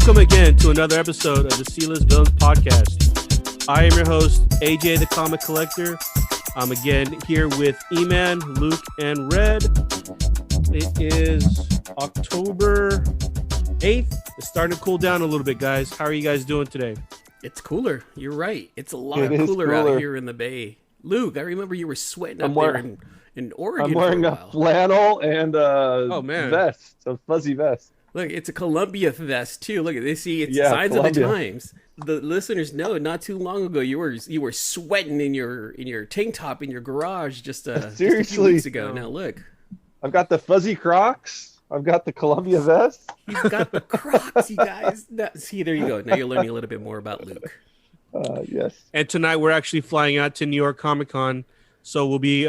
Welcome again to another episode of the C-List Villains Podcast. I am your host, AJ the Comic Collector. I'm again here with E-Man, Luke, and Red. It is October 8th. It's starting to cool down a little bit, guys. How are you guys doing today? It's cooler. You're right. It's a lot cooler out here in the Bay. Luke, I remember you were sweating up there in Oregon. I'm wearing a flannel and a vest, a fuzzy vest. Look, it's a Columbia vest too. Look, they see it's signs Columbia. of the times. The listeners know not too long ago you were sweating in your tank top in your garage just a few weeks ago. Now look, I've got the fuzzy Crocs. I've got the Columbia vest. He's got the Crocs, you guys. See, there you go. Now you're learning a little bit more about Luke. Yes. And tonight we're actually flying out to New York Comic Con, so we'll be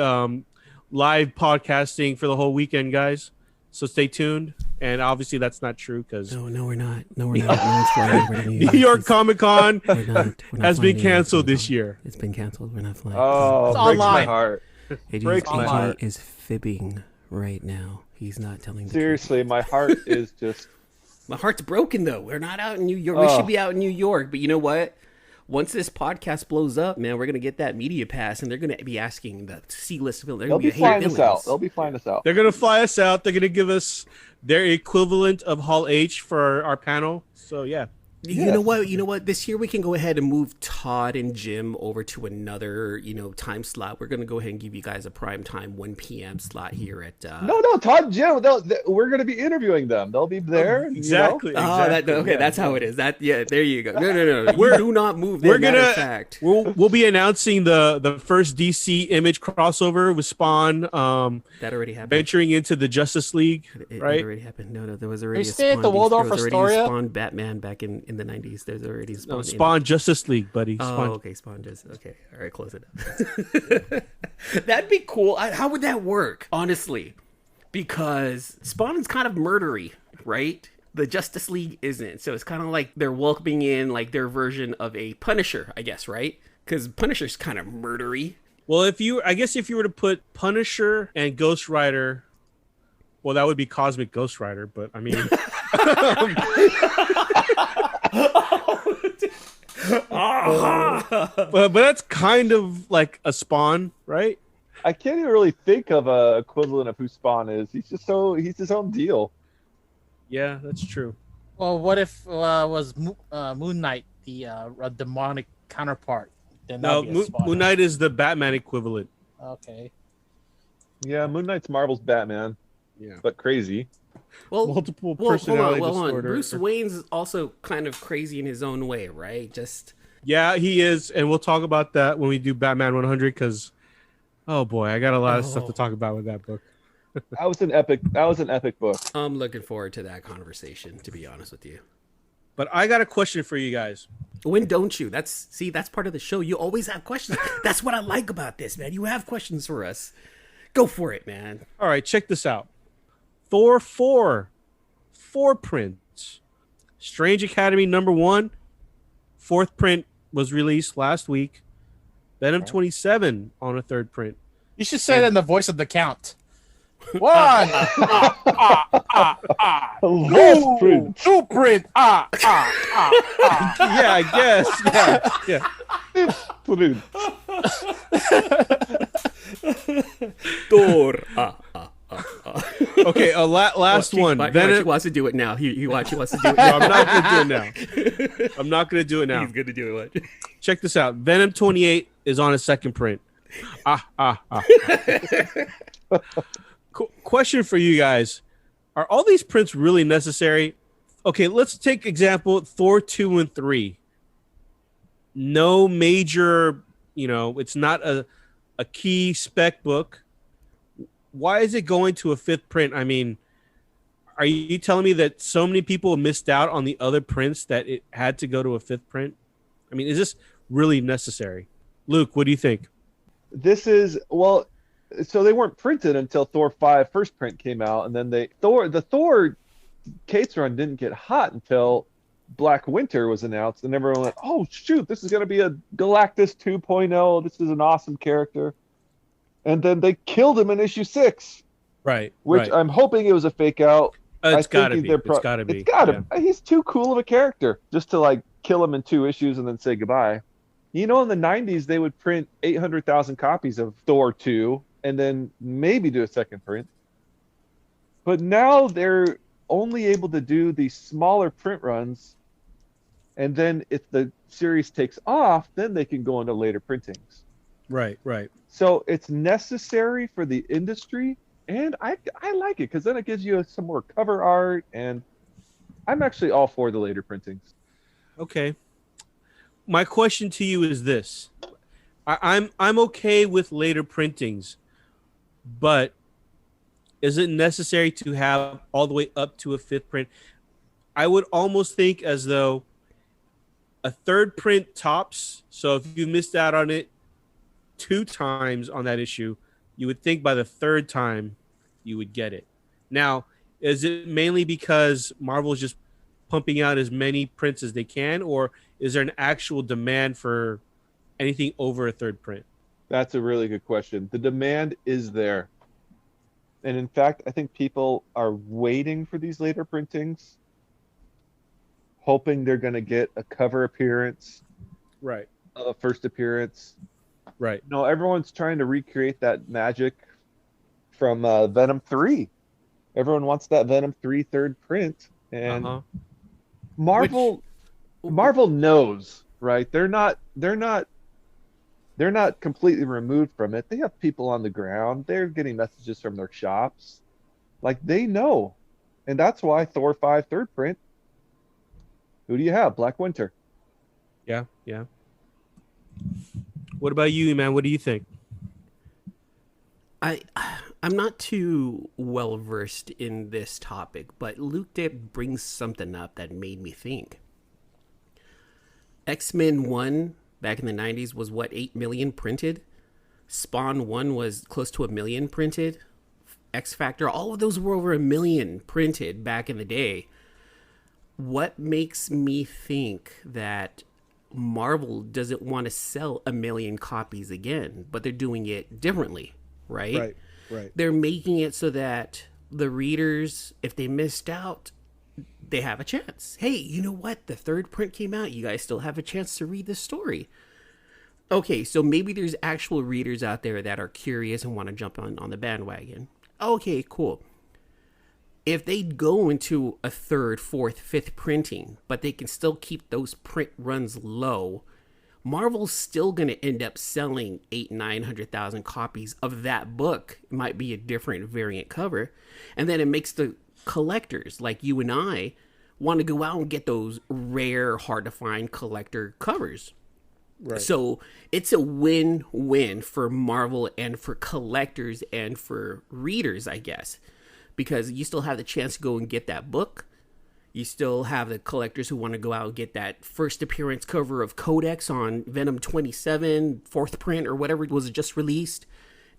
live podcasting for the whole weekend, guys. So stay tuned. And obviously that's not true because no, we're not. No, we're not. New York Comic Con has been canceled this year. It's been canceled. We're not flying. Oh, it's breaks online. my heart. AJ is fibbing right now. He's not telling the Seriously, my heart is just... My heart's broken, though. We're not out in New York. We should be out in New York. But you know what? Once this podcast blows up, man, we're going to get that media pass, and they're going to be asking the C-list villains. They'll be flying us out. They'll be flying us out. They're going to fly us out. They're going to give us their equivalent of Hall H for our panel. So, yeah. You know what? This year we can go ahead and move Todd and Jim over to another, time slot. We're going to go ahead and give you guys a prime time 1 p.m. slot here at... No, Todd and Jim, we're going to be interviewing them. They'll be there. Exactly. Okay, that's how it is. There you go. No. You do not move there. We'll be announcing the first DC Image crossover with Spawn. That already happened. Venturing into the Justice League, right? It already happened. No, there was already a Spawn. At the Waldorf Astoria? Spawn Batman back in the 90s. There's already Spawn. Spawn Justice League, buddy. Okay, Spawn Justice. Okay, all right, close it up. That'd be cool. How would that work, honestly? Because Spawn is kind of murdery, right? The Justice League isn't. So it's kind of like they're welcoming in like their version of a Punisher, I guess, right? Because Punisher's kind of murdery. Well, if you were to put Punisher and Ghost Rider, well, that would be Cosmic Ghost Rider, but I mean... but that's kind of like a Spawn, right? I can't even really think of a equivalent of who Spawn is. He's his own deal. Yeah, that's true. Well, what if was Moon Knight the demonic counterpart? Then no, Moon Knight is the Batman equivalent. Okay. Yeah, Moon Knight's Marvel's Batman. Yeah, but crazy. Well, multiple personality disorder. Bruce Wayne's also kind of crazy in his own way, right? Yeah, he is, and we'll talk about that when we do Batman 100. Because, oh boy, I got a lot of stuff to talk about with that book. That was an epic book. I'm looking forward to that conversation, to be honest with you. But I got a question for you guys. When don't you? That's part of the show. You always have questions. That's what I like about this, man. You have questions for us. Go for it, man. All right, check this out. Thor 4 prints. Strange Academy #1, 4th print was released last week. Venom 27 on a 3rd print. You should say that in the voice of the Count. 1, Last print. 2 print. Yeah, I guess. Yeah. Thor. Okay, last one. He wants to do it now. He wants to do it No, now. I'm not going to do it now. I'm not going to do it now. He's going to do it. Check this out. Venom 28 is on a 2nd print. Question for you guys. Are all these prints really necessary? Okay, let's take example Thor 2 and 3. No major, it's not a key spec book. Why is it going to a 5th print? I mean, are you telling me that so many people missed out on the other prints that it had to go to a 5th print? I mean, is this really necessary? Luke, what do you think? So they weren't printed until Thor 5 first print came out, and then the Thor Cates run didn't get hot until Black Winter was announced, and everyone went, "Oh shoot, this is going to be a Galactus 2.0. This is an awesome character." And then they killed him in issue 6. Right. Which I'm hoping it was a fake out. It's I think gotta be. It's gotta be. It's gotta. Yeah. He's too cool of a character just to like kill him in 2 issues and then say goodbye. You know, in the '90s they would print 800,000 copies of Thor 2 and then maybe do a second print. But now they're only able to do these smaller print runs, and then if the series takes off, then they can go into later printings. Right. Right. So it's necessary for the industry, and I like it because then it gives you some more cover art, and I'm actually all for the later printings. Okay. My question to you is this: I'm okay with later printings, but is it necessary to have all the way up to a fifth print? I would almost think as though a third print tops. So if you missed out on it 2 times on that issue, you would think by the third time you would get it. Now, is it mainly because Marvel is just pumping out as many prints as they can, or is there an actual demand for anything over a third print? That's a really good question. The demand is there. And in fact, I think people are waiting for these later printings, hoping they're going to get a cover appearance, Right. a first appearance. Right. No, everyone's trying to recreate that magic from Venom 3. Everyone wants that Venom 3 third print. And Uh-huh. Marvel knows, right? They're not completely removed from it. They have people on the ground. They're getting messages from their shops. Like they know. And that's why Thor 5 third print. Who do you have? Black Winter. Yeah. Yeah. What about you, man? What do you think? I'm not too well versed in this topic, but Luke did bring something up that made me think. X-Men 1 back in the 90s was what, 8 million printed? Spawn 1 was close to 1 million printed. X-Factor, all of those were over 1 million printed back in the day. What makes me think that Marvel doesn't want to sell 1 million copies again, but they're doing it differently, right? Right. They're making it so that the readers, if they missed out, they have a chance. Hey, you know what? The third print came out. You guys still have a chance to read this story. Okay, so maybe there's actual readers out there that are curious and want to jump on the bandwagon. Okay, cool. If they go into a third, fourth, fifth printing, but they can still keep those print runs low, Marvel's still going to end up selling 800,000-900,000 copies of that book. It might be a different variant cover. And then it makes the collectors like you and I want to go out and get those rare, hard to find collector covers. Right. So it's a win-win for Marvel and for collectors and for readers, I guess, because you still have the chance to go and get that book. You still have the collectors who want to go out and get that first appearance cover of Codex on Venom 27, fourth print, or whatever was just released.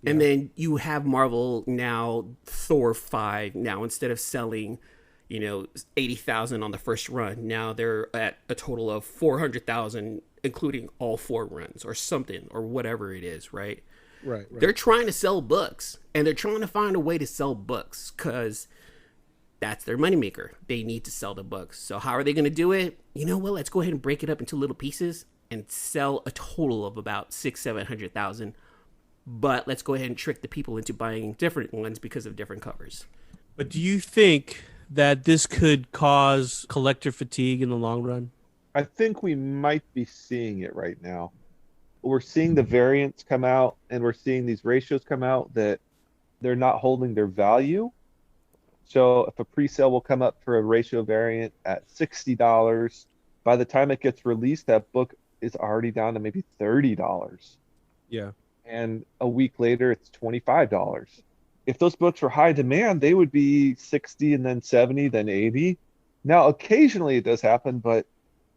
Yeah. And then you have Marvel now, Thor 5, now instead of selling, 80,000 on the first run, now they're at a total of 400,000, including all 4 runs or something, or whatever it is, right? Right. They're trying to sell books, and they're trying to find a way to sell books because that's their moneymaker. They need to sell the books. So how are they going to do it? You know what? Let's go ahead and break it up into little pieces and sell a total of about 600,000-700,000. But let's go ahead and trick the people into buying different ones because of different covers. But do you think that this could cause collector fatigue in the long run? I think we might be seeing it right now. We're seeing the variants come out, and we're seeing these ratios come out that they're not holding their value. So if a pre-sale will come up for a ratio variant at $60, by the time it gets released, that book is already down to maybe $30. Yeah. And a week later, it's $25. If those books were high demand, they would be 60 and then 70, then 80. Now, occasionally it does happen, but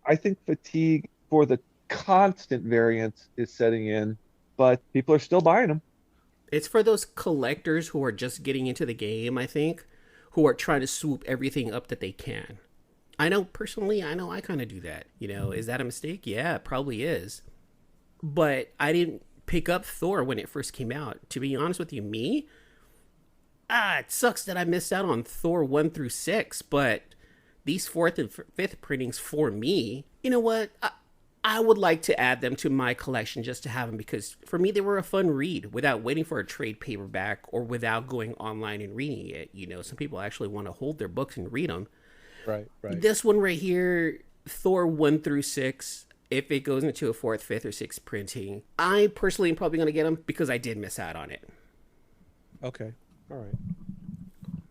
I think fatigue for the constant variants is setting in, but people are still buying them. It's for those collectors who are just getting into the game, I think, who are trying to swoop everything up that they can. I know personally, I kind of do that. Is that a mistake? Yeah, it probably is. But I didn't pick up Thor when it first came out. To be honest with you, it sucks that I missed out on Thor 1 through 6, but these 4th and 5th printings for me, you know what? I would like to add them to my collection just to have them because for me they were a fun read without waiting for a trade paperback or without going online and reading it. You know, some people actually want to hold their books and read them. Right. This one right here, Thor 1 through 6, if it goes into a 4th, 5th, or 6th printing, I personally am probably going to get them because I did miss out on it. Okay. All right.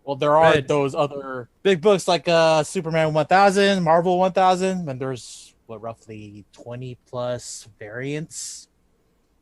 Well, there are Red. those other big books like Superman 1000, Marvel 1000, and there's roughly 20 plus variants.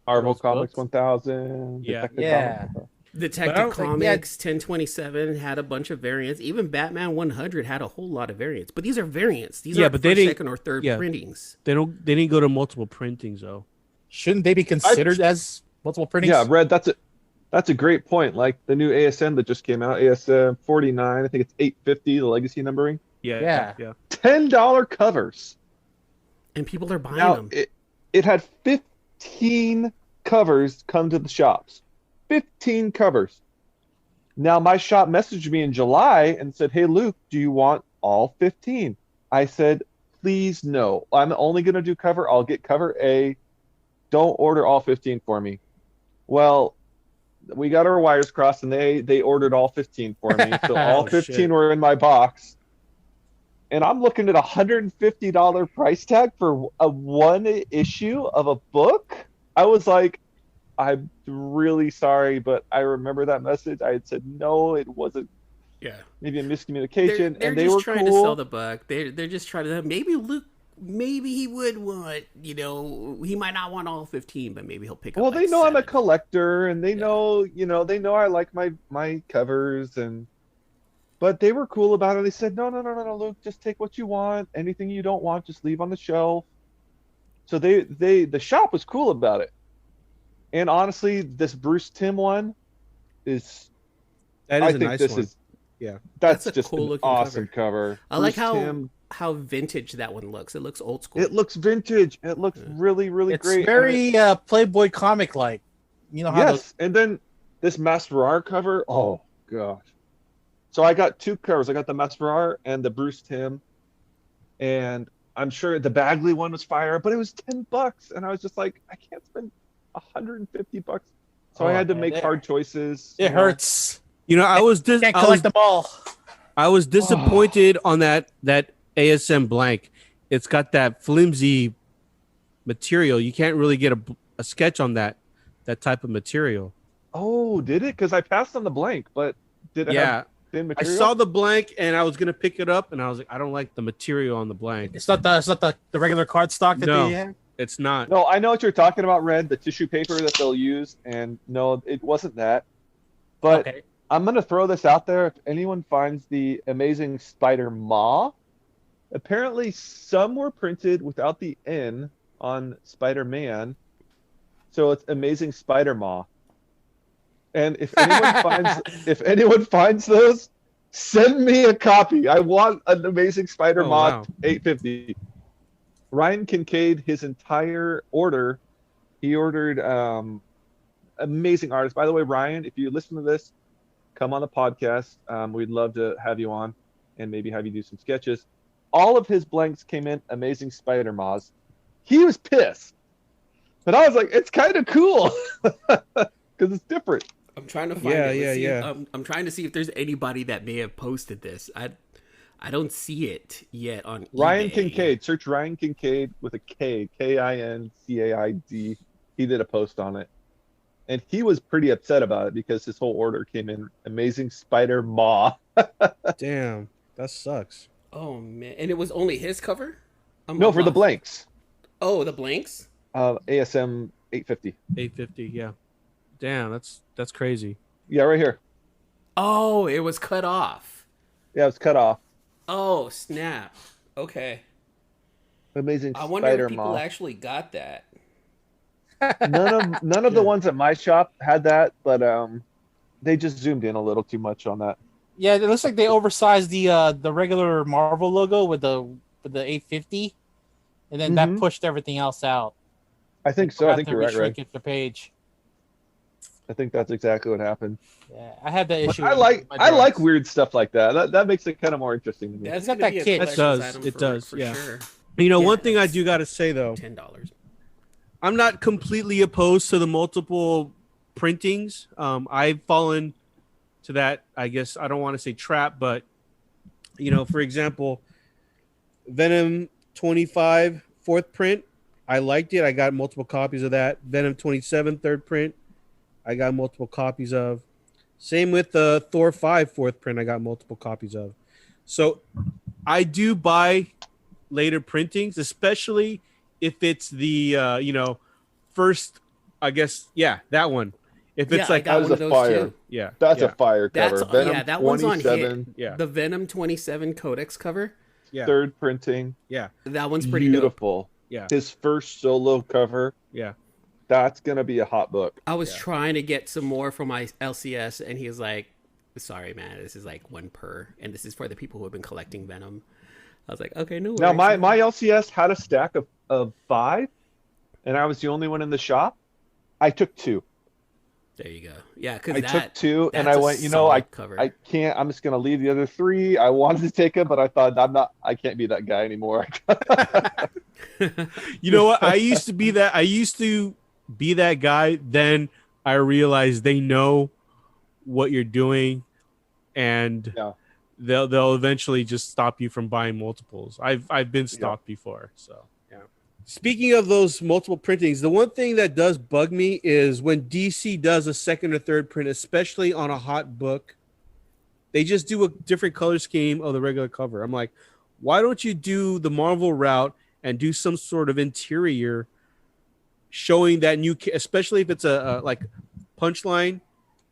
Marvel Those Comics books? 1000. Yeah. Detective Yeah. Comics 1000. But I Detective don't think- Comics 1027 had a bunch of variants. Even Batman 100 had a whole lot of variants. But these are variants. These Yeah, aren't but they first, didn't- second, or third yeah. printings. They didn't go to multiple printings though. Shouldn't they be considered as multiple printings? Yeah, Red, that's a great point. Like the new ASM that just came out, ASM 49, I think it's 850, the legacy numbering. Yeah. $10 covers. And people are buying Now them. it had 15 covers come to the shops. 15 covers. Now my shop messaged me in July and said, "Hey Luke, do you want all 15?" I said, "Please no. I'm only going to do cover. I'll get cover A. Don't order all 15 for me." Well, we got our wires crossed and they ordered all 15 for me. So all Oh, 15 shit. were in my box. And I'm looking at $150 price tag for a one issue of a book. I was like, I'm really sorry, but I remember that message. I had said, no, it wasn't, Yeah. maybe a miscommunication. They're and they just were trying cool. to sell the book. They're just trying to maybe Luke, maybe he would want, you know, he might not want all 15, but maybe he'll pick up. Well, like they know I'm a 7. collector, and they know, they know I like my covers, but they were cool about it. They said, no, Luke, just take what you want. Anything you don't want, just leave on the shelf. So the shop was cool about it. And honestly, this Bruce Timm one is, That I is a think nice this one. is, Yeah. that's That's a just cool an looking awesome cover. I like Bruce Timm, how vintage that one looks. It looks old school. it looks vintage. It looks really, really It's great. very Playboy comic like. You know how Yes, and then this Masperar cover. Oh gosh! So I got two covers. I got the Masperar and the Bruce Timm, and I'm sure the Bagley one was fire, but it was $10, and I was just like, I can't spend $150. So I Oh, had to man, make it- hard choices. it hurts. You know, I was Can't collect them all. I was disappointed on that ASM blank. It's got that flimsy material. You can't really get a sketch on that type of material. Oh, did it? Because I passed on the blank, but did it have Yeah. thin I material? saw the blank and I was gonna pick it up and I was like, I don't like the material on the blank. It's not the regular card stock that No. they have. It's not. No, I know what you're talking about, Red. The tissue paper that they'll use, and no, it wasn't that. But Okay. I'm gonna throw this out there. If anyone finds the Amazing Spider-Ma, apparently some were printed without the N on Spider-Man, so it's Amazing Spider-Ma. And if anyone finds those, send me a copy. I want an Amazing Spider-Ma wow. 850. Ryan Kincaid, his entire order, he ordered amazing artists. By the way, Ryan, if you listen to this, come on the podcast. We'd love to have you on and maybe have you do some sketches. All of his blanks came in Amazing Spider-Mas. He was pissed. But I was like, it's kind of cool because it's different. I'm trying to find Yeah, it. Let's see yeah. if- I'm trying to see if there's anybody that may have posted this. I don't see it yet on Ryan eBay. Kincaid. Search Ryan Kincaid with a K, Kincaid. He did a post on it. And he was pretty upset about it because his whole order came in Amazing Spider-Ma. Damn. That sucks. Oh man, and it was only his cover. No, for the lost. blanks. Oh, the blanks. ASM 850. 850, yeah. Damn, that's crazy. Yeah, right here. Oh, it was cut off. Yeah, it's cut off. Oh snap. Okay. Amazing I wonder if people Spider-Ma. actually got that. None of the ones at my shop had that, but they just zoomed in a little too much on that. Yeah, it looks like they oversized the regular Marvel logo with the 850, and then that Mhm. pushed everything else out. I think so. I Have think to you're right, reshrink Ray. it the page. I think that's exactly what happened. Yeah, I had that But issue. I like with my I like drugs. weird stuff like that. That makes it kind of more interesting to me. That's got gonna that be a kit. collector's It does, item it for, does, for yeah. sure. You know, Yeah, one thing I that's do got to say though, $10. I'm not completely opposed to the multiple printings. I've fallen to that. I guess I don't want to say trap, but you know, for example, Venom 25 fourth print, I liked it. I got multiple copies of that. Venom 27 third print, I got multiple copies of. Same with the Thor 5 fourth print, I got multiple copies of. So I do buy later printings, especially if it's the first, I guess, yeah, that one. If it's Yeah, I like, got That was one a of those fire. too. yeah, That's yeah, a fire cover. That's Venom yeah, that one's on hit. 27, yeah, The Venom 27 Codex cover. yeah, third printing. yeah, That one's pretty dope. Beautiful. yeah, His first solo cover. yeah. That's gonna be a hot book. I was Yeah. trying to get some more for my LCS, and he was like, "Sorry, man, this is like one per, and this is for the people who have been collecting Venom." I was like, "Okay, no worries." Now my LCS had a stack of 5, and I was the only one in the shop. I took 2. There you go. Yeah, because I took 2, and that's I a went. solid cover. I can't. I'm just gonna leave the other 3. I wanted to take them, but I thought I can't be that guy anymore. You know what? I used to be that. I used to be that guy. Then I realized they know what you're doing, and Yeah. they'll eventually just stop you from buying multiples. I've been stopped before. So yeah. Speaking of those multiple printings, the one thing that does bug me is when DC does a second or third print, especially on a hot book, they just do a different color scheme of the regular cover. I'm like, why don't you do the Marvel route and do some sort of interior showing that new, especially if it's a like Punchline,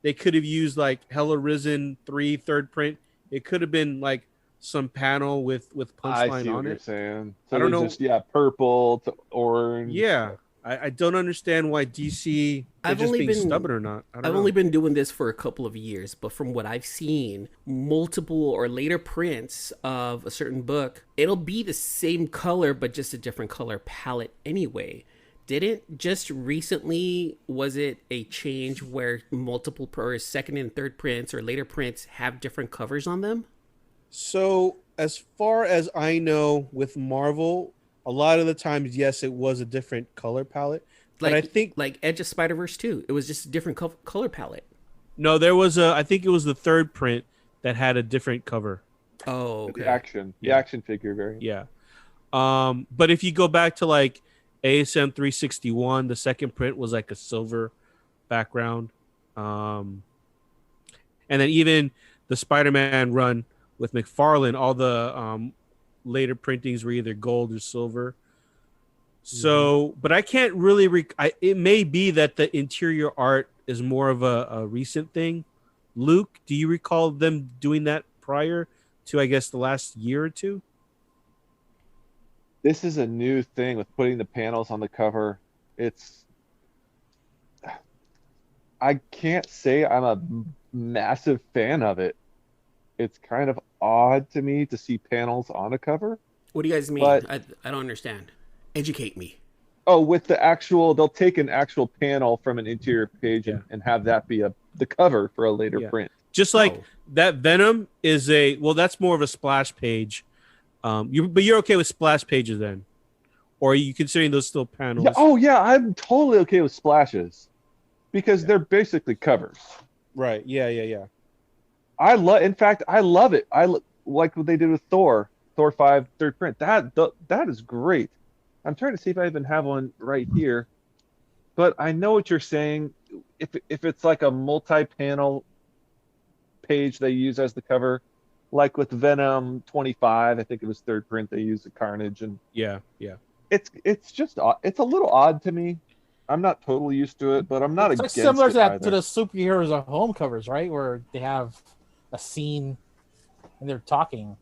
they could have used like Hella Risen 3 third print. It could have been like some panel with I Punchline see what on you're it. saying. So I don't they know. Just purple to orange. Yeah, I don't understand why DC are I've just only being been- stubborn or not. I don't I've know. only been doing this for a couple of years, but from what I've seen, multiple or later prints of a certain book, it'll be the same color, but just a different color palette anyway. Didn't just recently, was it a change where multiple or second and third prints or later prints have different covers on them? So as far as I know, with Marvel, a lot of the times, yes, it was a different color palette. But I think like Edge of Spider-Verse 2, it was just a different color palette. no, there was I think it was the third print that had a different cover. Oh, The okay. action. The Yeah. action figure variant. Yeah. But if you go back to like ASM 361, the second print was like a silver background. And then even the Spider-Man run with McFarlane, all the later printings were either gold or silver. So, but I can't really. It may be that the interior art is more of a recent thing. Luke, do you recall them doing that prior to, I guess, the last year or two? This is a new thing with putting the panels on the cover. I can't say I'm a massive fan of it. It's kind of odd to me to see panels on a cover. What do you guys mean? But- I don't understand. Educate me. Oh, with the actual, they'll take an actual panel from an interior page Yeah. and have that be the cover for a later Yeah. print. Just like Oh. that Venom is that's more of a splash page. But you're okay with splash pages then, or are you considering those still panels? Yeah, oh yeah, I'm totally okay with splashes because they're basically covers. Right. Yeah. In fact, I love it. Like what they did with Thor 5 third print. That is great. I'm trying to see if I even have one right here, but I know what you're saying. If it's like a multi-panel page they use as the cover, like with Venom 25, I think it was third print they used the Carnage, and Yeah. it's just it's a little odd to me. I'm not totally used to it, but I'm not It's like against similar it to that either. to the superheroes at home covers, right? Where they have a scene and they're talking.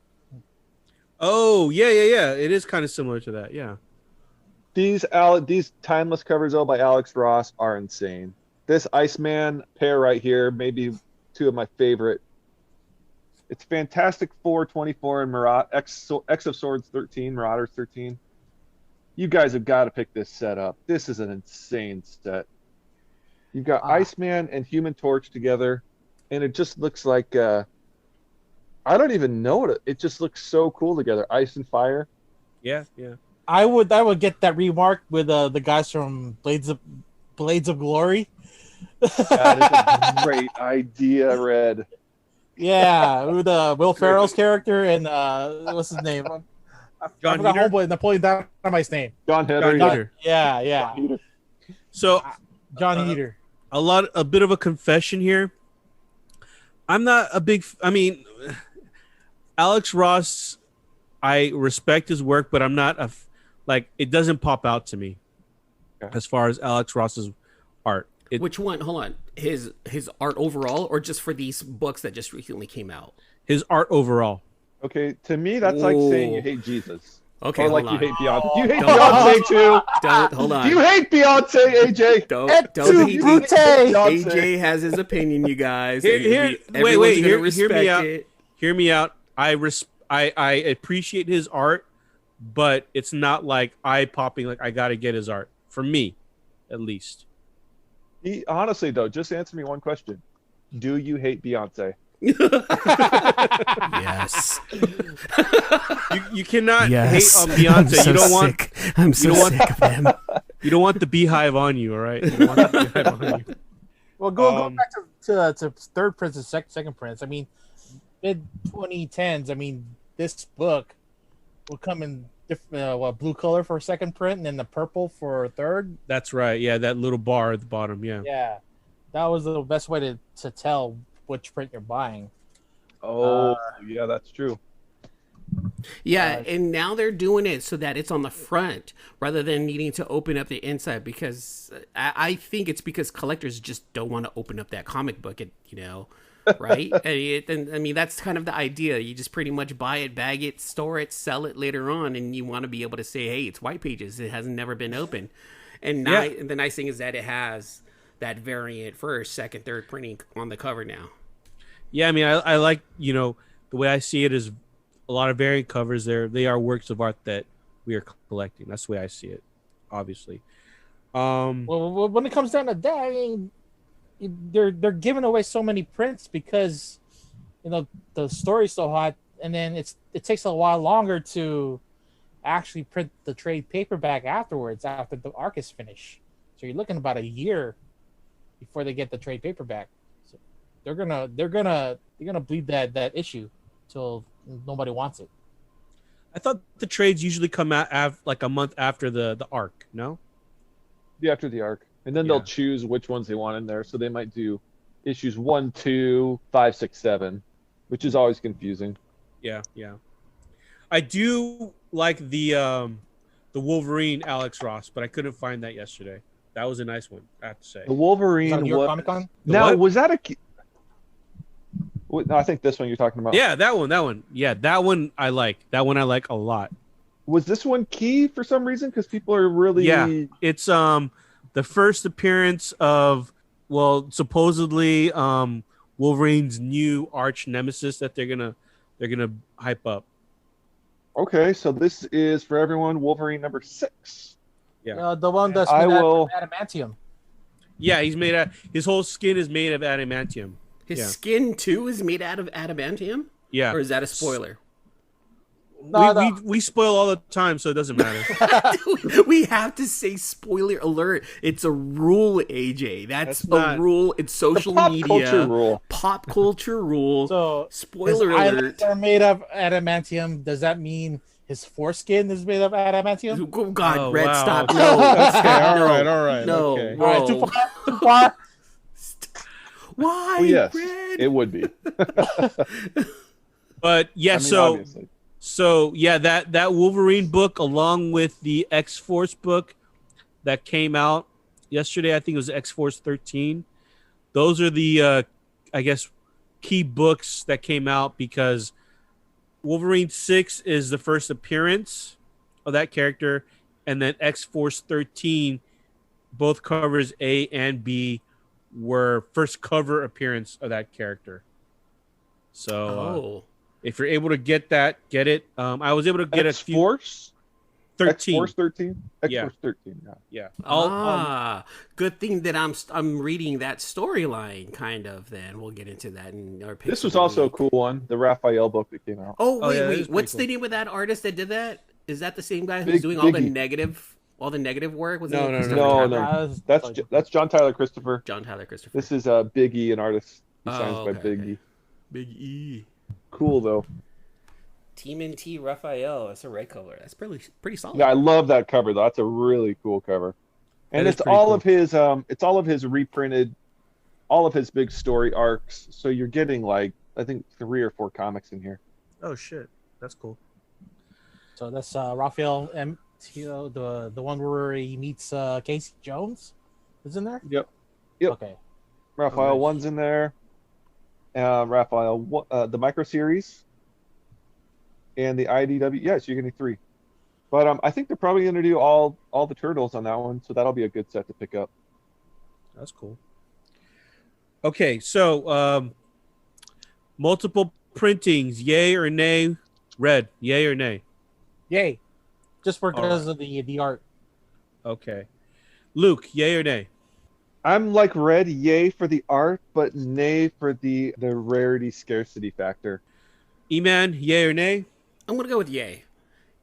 Oh, yeah. It is kind of similar to that. Yeah. These timeless covers though by Alex Ross are insane. This Iceman pair right here, maybe 2 of my favorite. It's Fantastic Four 24 and X of Swords 13, Marauders 13. You guys have got to pick this set up. This is an insane set. You've got Ah. Iceman and Human Torch together, and it just looks like I don't even know it just looks so cool together. Ice and fire. Yeah, yeah. I would get that remark with the guys from Blades of Glory. That is a great idea, Red. Yeah, with Will Ferrell's character and what's his name? I John forgot Heder? Homeboy Napoleon Dynamite's name. John Heder. John yeah. Heder. Yeah, Heder. So John Heder. a bit of a confession here. I'm not a big. I mean, Alex Ross. I respect his work, but I'm not like it doesn't pop out to me Okay. as far as Alex Ross's art. Which one? Hold on. His art overall, or just for these books that just recently came out? His art overall. Okay, to me that's like saying you Ooh. hate Jesus. Okay, Or like hold you on. hate Beyonce. Do you hate Don't- Beyonce too? Don't hold on. Do you hate Beyonce, AJ? Don't Too hate brute. Beyonce. AJ has his opinion, you guys. Here- Everyone's wait, gonna hear me respect out. it. Hear me out. I appreciate his art, but it's not like eye popping. Like I gotta get his art for me, at least. Honestly though, just answer me one question. Do you hate Beyonce? Yes. You cannot Yes. hate on Beyonce. You don't want sick. I'm so don't want- sick of him. you don't want the beehive on you. All right. You don't want the beehive on you. Well, going Um, back to third Prince and second Prince. I mean, mid 2010s. I mean, this book will come in different blue color for second print, and then the purple for third. That's right. Yeah, that little bar at the bottom. Yeah. Yeah, that was the best way to tell which print you're buying. Oh, yeah, that's true. Yeah, and now they're doing it so that it's on the front rather than needing to open up the inside, because I think it's because collectors just don't want to open up that comic book, right? I mean, that's kind of the idea. You just pretty much buy it, bag it, store it, sell it later on, and you want to be able to say, hey, it's white pages. It hasn't never been opened. And now, the nice thing is that it has that variant first, second, third printing on the cover now. Yeah, I mean, I like, the way I see it is a lot of variant covers there. They are works of art that we are collecting. That's the way I see it, obviously. Well, when it comes down to that, I mean, they're giving away so many prints because the story's so hot, and then it takes a while longer to actually print the trade paperback afterwards after the arc is finished. So you're looking about a year before they get the trade paperback. So they're gonna bleed that issue till nobody wants it. I thought the trades usually come out like a month after the arc. No. Yeah, after the arc. And then Yeah. they'll choose which ones they want in there. So they might do issues 1, 2, 5, 6, 7, which is always confusing. Yeah, yeah. I do like the Wolverine Alex Ross, but I couldn't find that yesterday. That was a nice one, I have to say. The Wolverine. New York was- Comic Con. Now, what? was that no, I think this one you're talking about. Yeah, that one. Yeah, that one I like. That one I like a lot. Was this one key for some reason? Because people are really. Yeah. It's the first appearance of, well, supposedly Wolverine's new arch nemesis that they're gonna hype up. Okay, so this is for everyone. Wolverine number 6. Yeah. The one that's I made out will- of adamantium. Yeah, his whole skin is made of adamantium. His Yeah. skin, too, is made out of adamantium? Yeah. Or is that a spoiler? We spoil all the time, so it doesn't matter. We have to say spoiler alert. It's a rule, AJ. That's That's not- a rule. It's social Pop media. culture rule. Pop culture rule. So Spoiler his alert. eyelids are made of adamantium. Does that mean his foreskin is made of adamantium? Oh, God, Oh, Red, wow. stop. Okay. No. Okay, all No. right, all right, No. okay. Whoa. All right, too far. Too far. Why, Well, yes, Red? it would be. But yeah, I mean, so obviously. So yeah, that Wolverine book, along with the X Force book that came out yesterday, I think it was X Force 13. Those are the I guess key books that came out because Wolverine 6 is the first appearance of that character, and then X Force 13, both covers A and B were first cover appearance of that character. So Oh. if you're able to get that, get it. I was able to get a few. X-Force? 13. X-Force 13. Yeah. X-Force 13. Yeah. Yeah. Good thing that I'm reading that storyline. Kind of. Then we'll get into that in our picks This was of the also a week. cool one. The Raphael book that came out. Oh Oh, wait, yeah, that is wait. pretty What's cool. the name of that artist that did that? Is that the same guy who's Big- doing all the Biggie. negative work? Was No, it no, Christopher No, John- no. That's John Tyler Christopher. John Tyler Christopher. This is Big E, an artist who Oh, signs by okay, Big okay. E. Big E. Cool though. Team NT Raphael. That's a red color. That's pretty solid. Yeah, I love that cover though. That's a really cool cover. And That is it's pretty all cool. of his reprinted, all of his big story arcs. So you're getting like I think 3 or 4 comics in here. Oh shit, that's cool. So that's Raphael M. The one where he meets Casey Jones is in there. Yep. Okay. Raphael nice. 1's in there. Raphael the micro series and the IDW. Yes, you're getting 3. But I think they're probably going to do all the turtles on that one, so that'll be a good set to pick up. That's cool. Okay, so multiple printings, yay or nay? Red, yay or nay? Yay. Just All because of the art. Okay. Luke, yay or nay? I'm like Red, yay for the art, but nay for the rarity scarcity factor. E-Man, yay or nay? I'm gonna go with yay.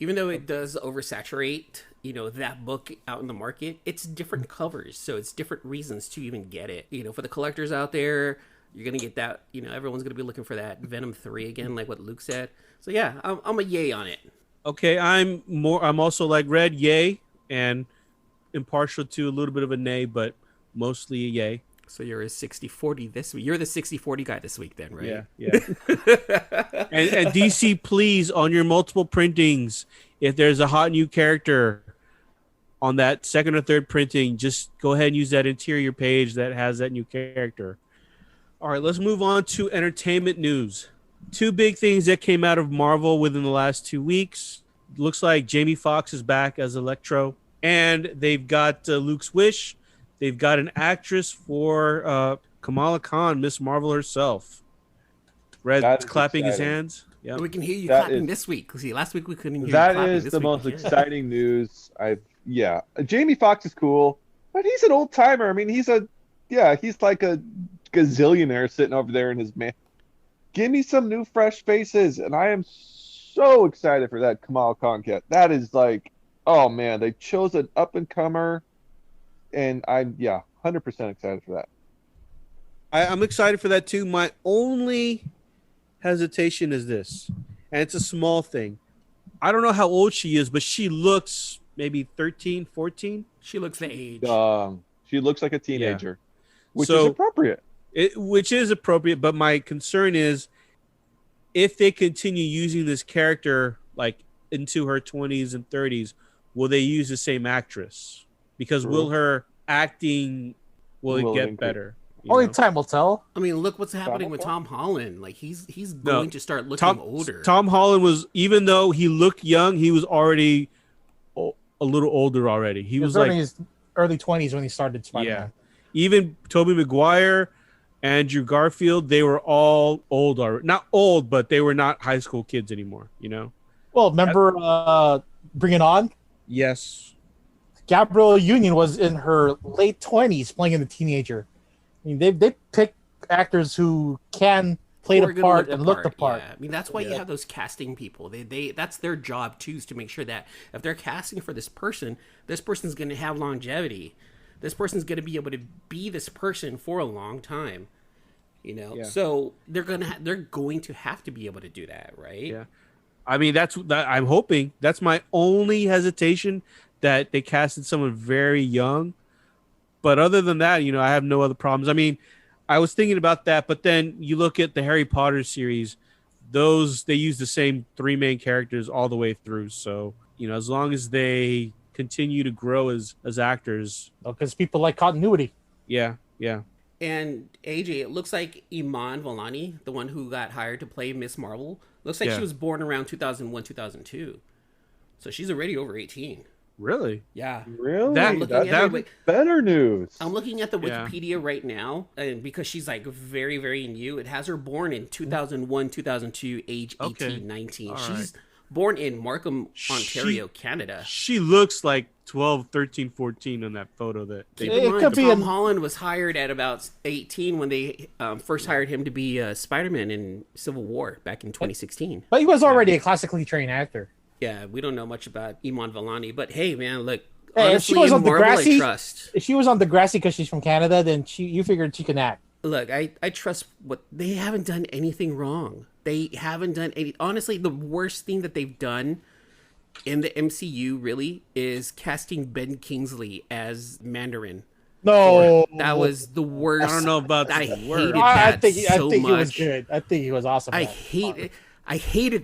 Even though it does oversaturate, that book out in the market, it's different covers, so it's different reasons to even get it. For the collectors out there, you're gonna get that. Everyone's gonna be looking for that Venom 3 again, like what Luke said. So yeah, I'm a yay on it. Okay, I'm also like Red, yay, and impartial to a little bit of a nay, but mostly a yay. So you're a 60-40 this week. You're the 60-40 guy this week, then, right? Yeah. and DC, please, on your multiple printings, if there's a hot new character on that second or third printing, just go ahead and use that interior page that has that new character. All right, let's move on to entertainment news. 2 big things that came out of Marvel within the last 2 weeks. Looks like Jamie Foxx is back as Electro, and they've got Luke's Wish. They've got an actress for Kamala Khan, Miss Marvel herself. Red's That is clapping his exciting. hands. Yeah. We can hear you That clapping is- this week. See, last week we couldn't hear you That clapping. is This the week most we can. exciting news. Jamie Foxx is cool, but he's an old timer. I mean, he's like a gazillionaire sitting over there in his man. Give me some new fresh faces, and I am so excited for that Kamala Khan cat. That is like, oh man, they chose an up and comer, and I'm 100% excited for that. I'm excited for that too. My only hesitation is this, and it's a small thing. I don't know how old she is, but she looks maybe 13, 14. She looks the age. She looks like a teenager, which So- is appropriate. Which is appropriate, but my concern is if they continue using this character like into her 20s and 30s, will they use the same actress? Because True. will her acting Will it get increase? better? you Only know? time will tell. I mean, look what's happening with Tom Holland. Like he's going to start looking older. Tom Holland was, even though he looked young, he was already a little older already. He was in like, his early 20s when he started Spider-Man. even Tobey Maguire, Andrew Garfield, they were all old already. Not old, but they were not high school kids anymore, Well, remember Bring It On? Yes. Gabrielle Union was in her late 20s playing a teenager. I mean, they pick actors who can play Or the gonna part and look the part. Yeah. I mean, that's why you have those casting people. They that's their job too, is to make sure that if they're casting for this person's going to have longevity. This person's going to be able to be this person for a long time. Yeah. So they're going to have to be able to do that, right? Yeah. I mean, that I'm hoping. That's my only hesitation, that they casted someone very young. But other than that, I have no other problems. I mean, I was thinking about that, but then you look at the Harry Potter series, they use the same 3 main characters all the way through. So, as long as they continue to grow as actors, Because people like continuity. yeah. And AJ, it looks like Iman Vellani, the one who got hired to play Miss Marvel, looks like Yeah. she was born around 2001, 2002. So she's already over 18. Really? Yeah. Really? That- That's that- even better news. I'm looking at the Yeah. Wikipedia right now, and because she's like very, very new, it has her born in 2001, 2002, age 18, Okay. 19. All She's born in Markham, Ontario, Canada. She looks like 12, 13, 14 on that photo that they Keep It in mind, could be Tom an- Holland was hired at about 18 when they first hired him to be Spider-Man in Civil War back in 2016. But he was already a classically trained actor. Yeah, we don't know much about Iman Vellani, but hey, man, look. Hey, Honestly, if she was on Marvel, I Degrassi, trust. if she was on Degrassi because she's from Canada, then you figured she can act. Look, I trust what they haven't done anything wrong. They haven't done any. Honestly, the worst thing that they've done in the MCU really is casting Ben Kingsley as Mandarin. No, That was the worst. I don't know about I the hated word. I that think so he was much. good. I think he was awesome. I hated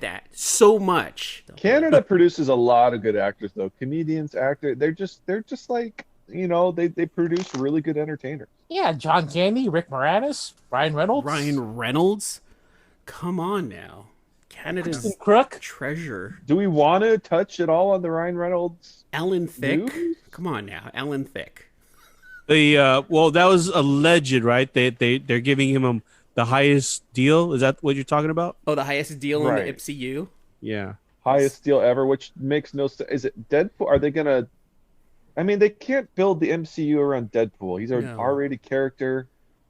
that so much. Canada produces a lot of good actors, though. Comedians, actors, they're just like, they produce really good entertainers. Yeah, John Candy, Rick Moranis, Ryan Reynolds, Ryan Reynolds, come on now, Canada's Kristen Crook. treasure. Do we want to touch at all on the Ryan Reynolds? Alan Thicke, News? come on now, Alan Thicke. Well, that was alleged, right? They're giving him the highest deal. Is that what you're talking about? Oh, the highest deal Right. in the MCU. Yeah. Highest deal ever, which makes no sense. Is it Deadpool? Are they gonna? I mean, they can't build the MCU around Deadpool. He's an No. R-rated character.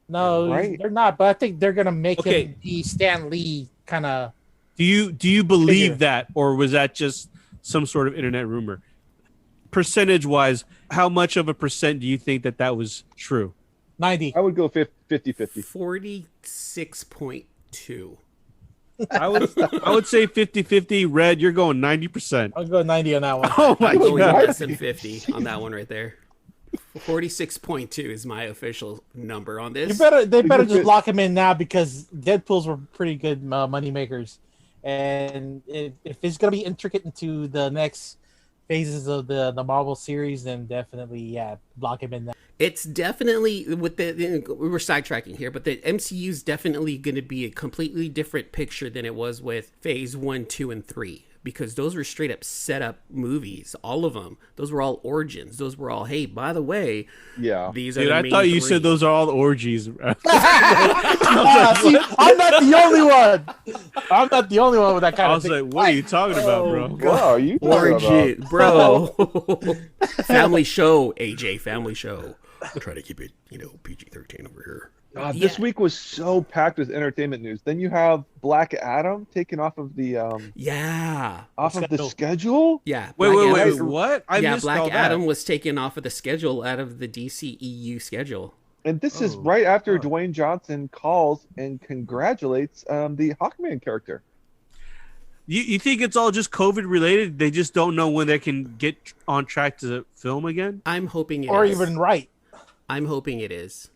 No, Right. they're not. But I think they're gonna make Okay. him the Stan Lee kind of. Do you believe Figure. that, or was that just some sort of internet rumor? Percentage wise, how much of a percent do you think that was true? 90. I would go 50-50. 46.2. I would say 50-50. Red, you're going 90%. I'll go 90 on that one. Oh my I'm going god. less than 50 on that one right there. 46.2 is my official number on this. They better just lock him in now because Deadpool's were pretty good money makers, and if it's gonna be intricate into the next phases of the Marvel series, then definitely lock him in now. It's definitely with we were sidetracking here, but the MCU is definitely going to be a completely different picture than it was with Phase 1, 2, and 3. Because those were straight up setup movies, all of them. Those were all origins. Those were all, hey, by the way, Yeah. these are Dude, the I main thought you three. said those are all orgies. See, I'm not the only one. I'm not the only one with that kind I of was thing. like, what are you talking about, bro? What are you talking Origin, about? bro. Family show, AJ, family show. Try to keep it, PG-13 over here. God, this week was so packed with entertainment news. Then you have Black Adam taken off of the Yeah. schedule. Yeah. Wait, Black wait, Adam- what? I missed all Black that. Adam was taken off of the schedule out of the DCEU schedule. And this is Oh, right after God. Dwayne Johnson calls and congratulates the Hawkman character. You think it's all just COVID related? They just don't know when they can get on track to film again? I'm hoping it Or is. even right. I'm hoping it is.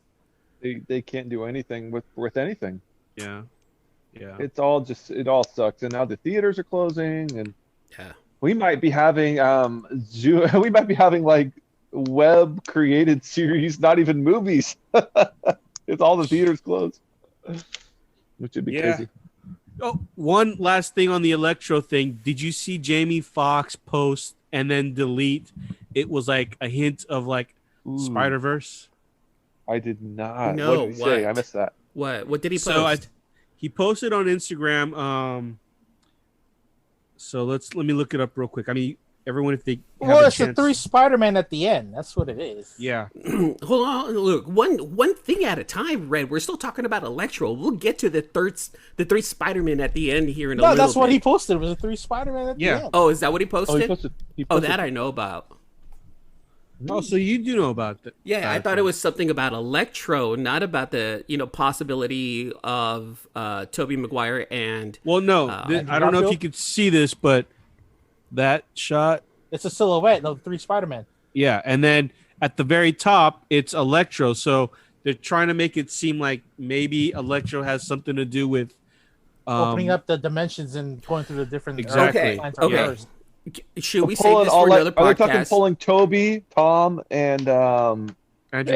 They can't do anything with anything. Yeah. Yeah. It's all it all sucks. And now the theaters are closing, and Yeah. we might be having we might be having like web created series, not even movies. It's all the theaters closed, which would be Yeah. crazy. Oh, one last thing on the Electro thing. Did you see Jamie Foxx post and then delete? It was like a hint of like Ooh, Spider-Verse. I did not. No, what did he say? what? I missed that. What did he post? So he posted on Instagram. So let me look it up real quick. I mean, everyone, if they have Well, a it's the chance, 3 Spider-Man at the end. That's what it is. yeah. Hold on, look, one thing at a time, Red. We're still talking about Electro. We'll get to the three Spider-Man at the end here in a No, little that's what bit. he posted. Was the 3 Spider-Man at Yeah. the end. Oh, is that what he Oh, posted? he Oh, posted that I know about. Oh, so you do know about that? Yeah, I thought it was something about Electro, not about the possibility of Tobey Maguire and Well, no, Andrew I don't know if Garfield? you could see this, but that shot, It's a silhouette of 3 Spider-Man. yeah, and then at the very top, it's Electro. So they're trying to make it seem like maybe Electro has something to do with Opening up the dimensions and going through the different Exactly. Okay. Earths. should we save pulling this all for like, another are they talking podcast? pulling Toby, Tom, and Andrew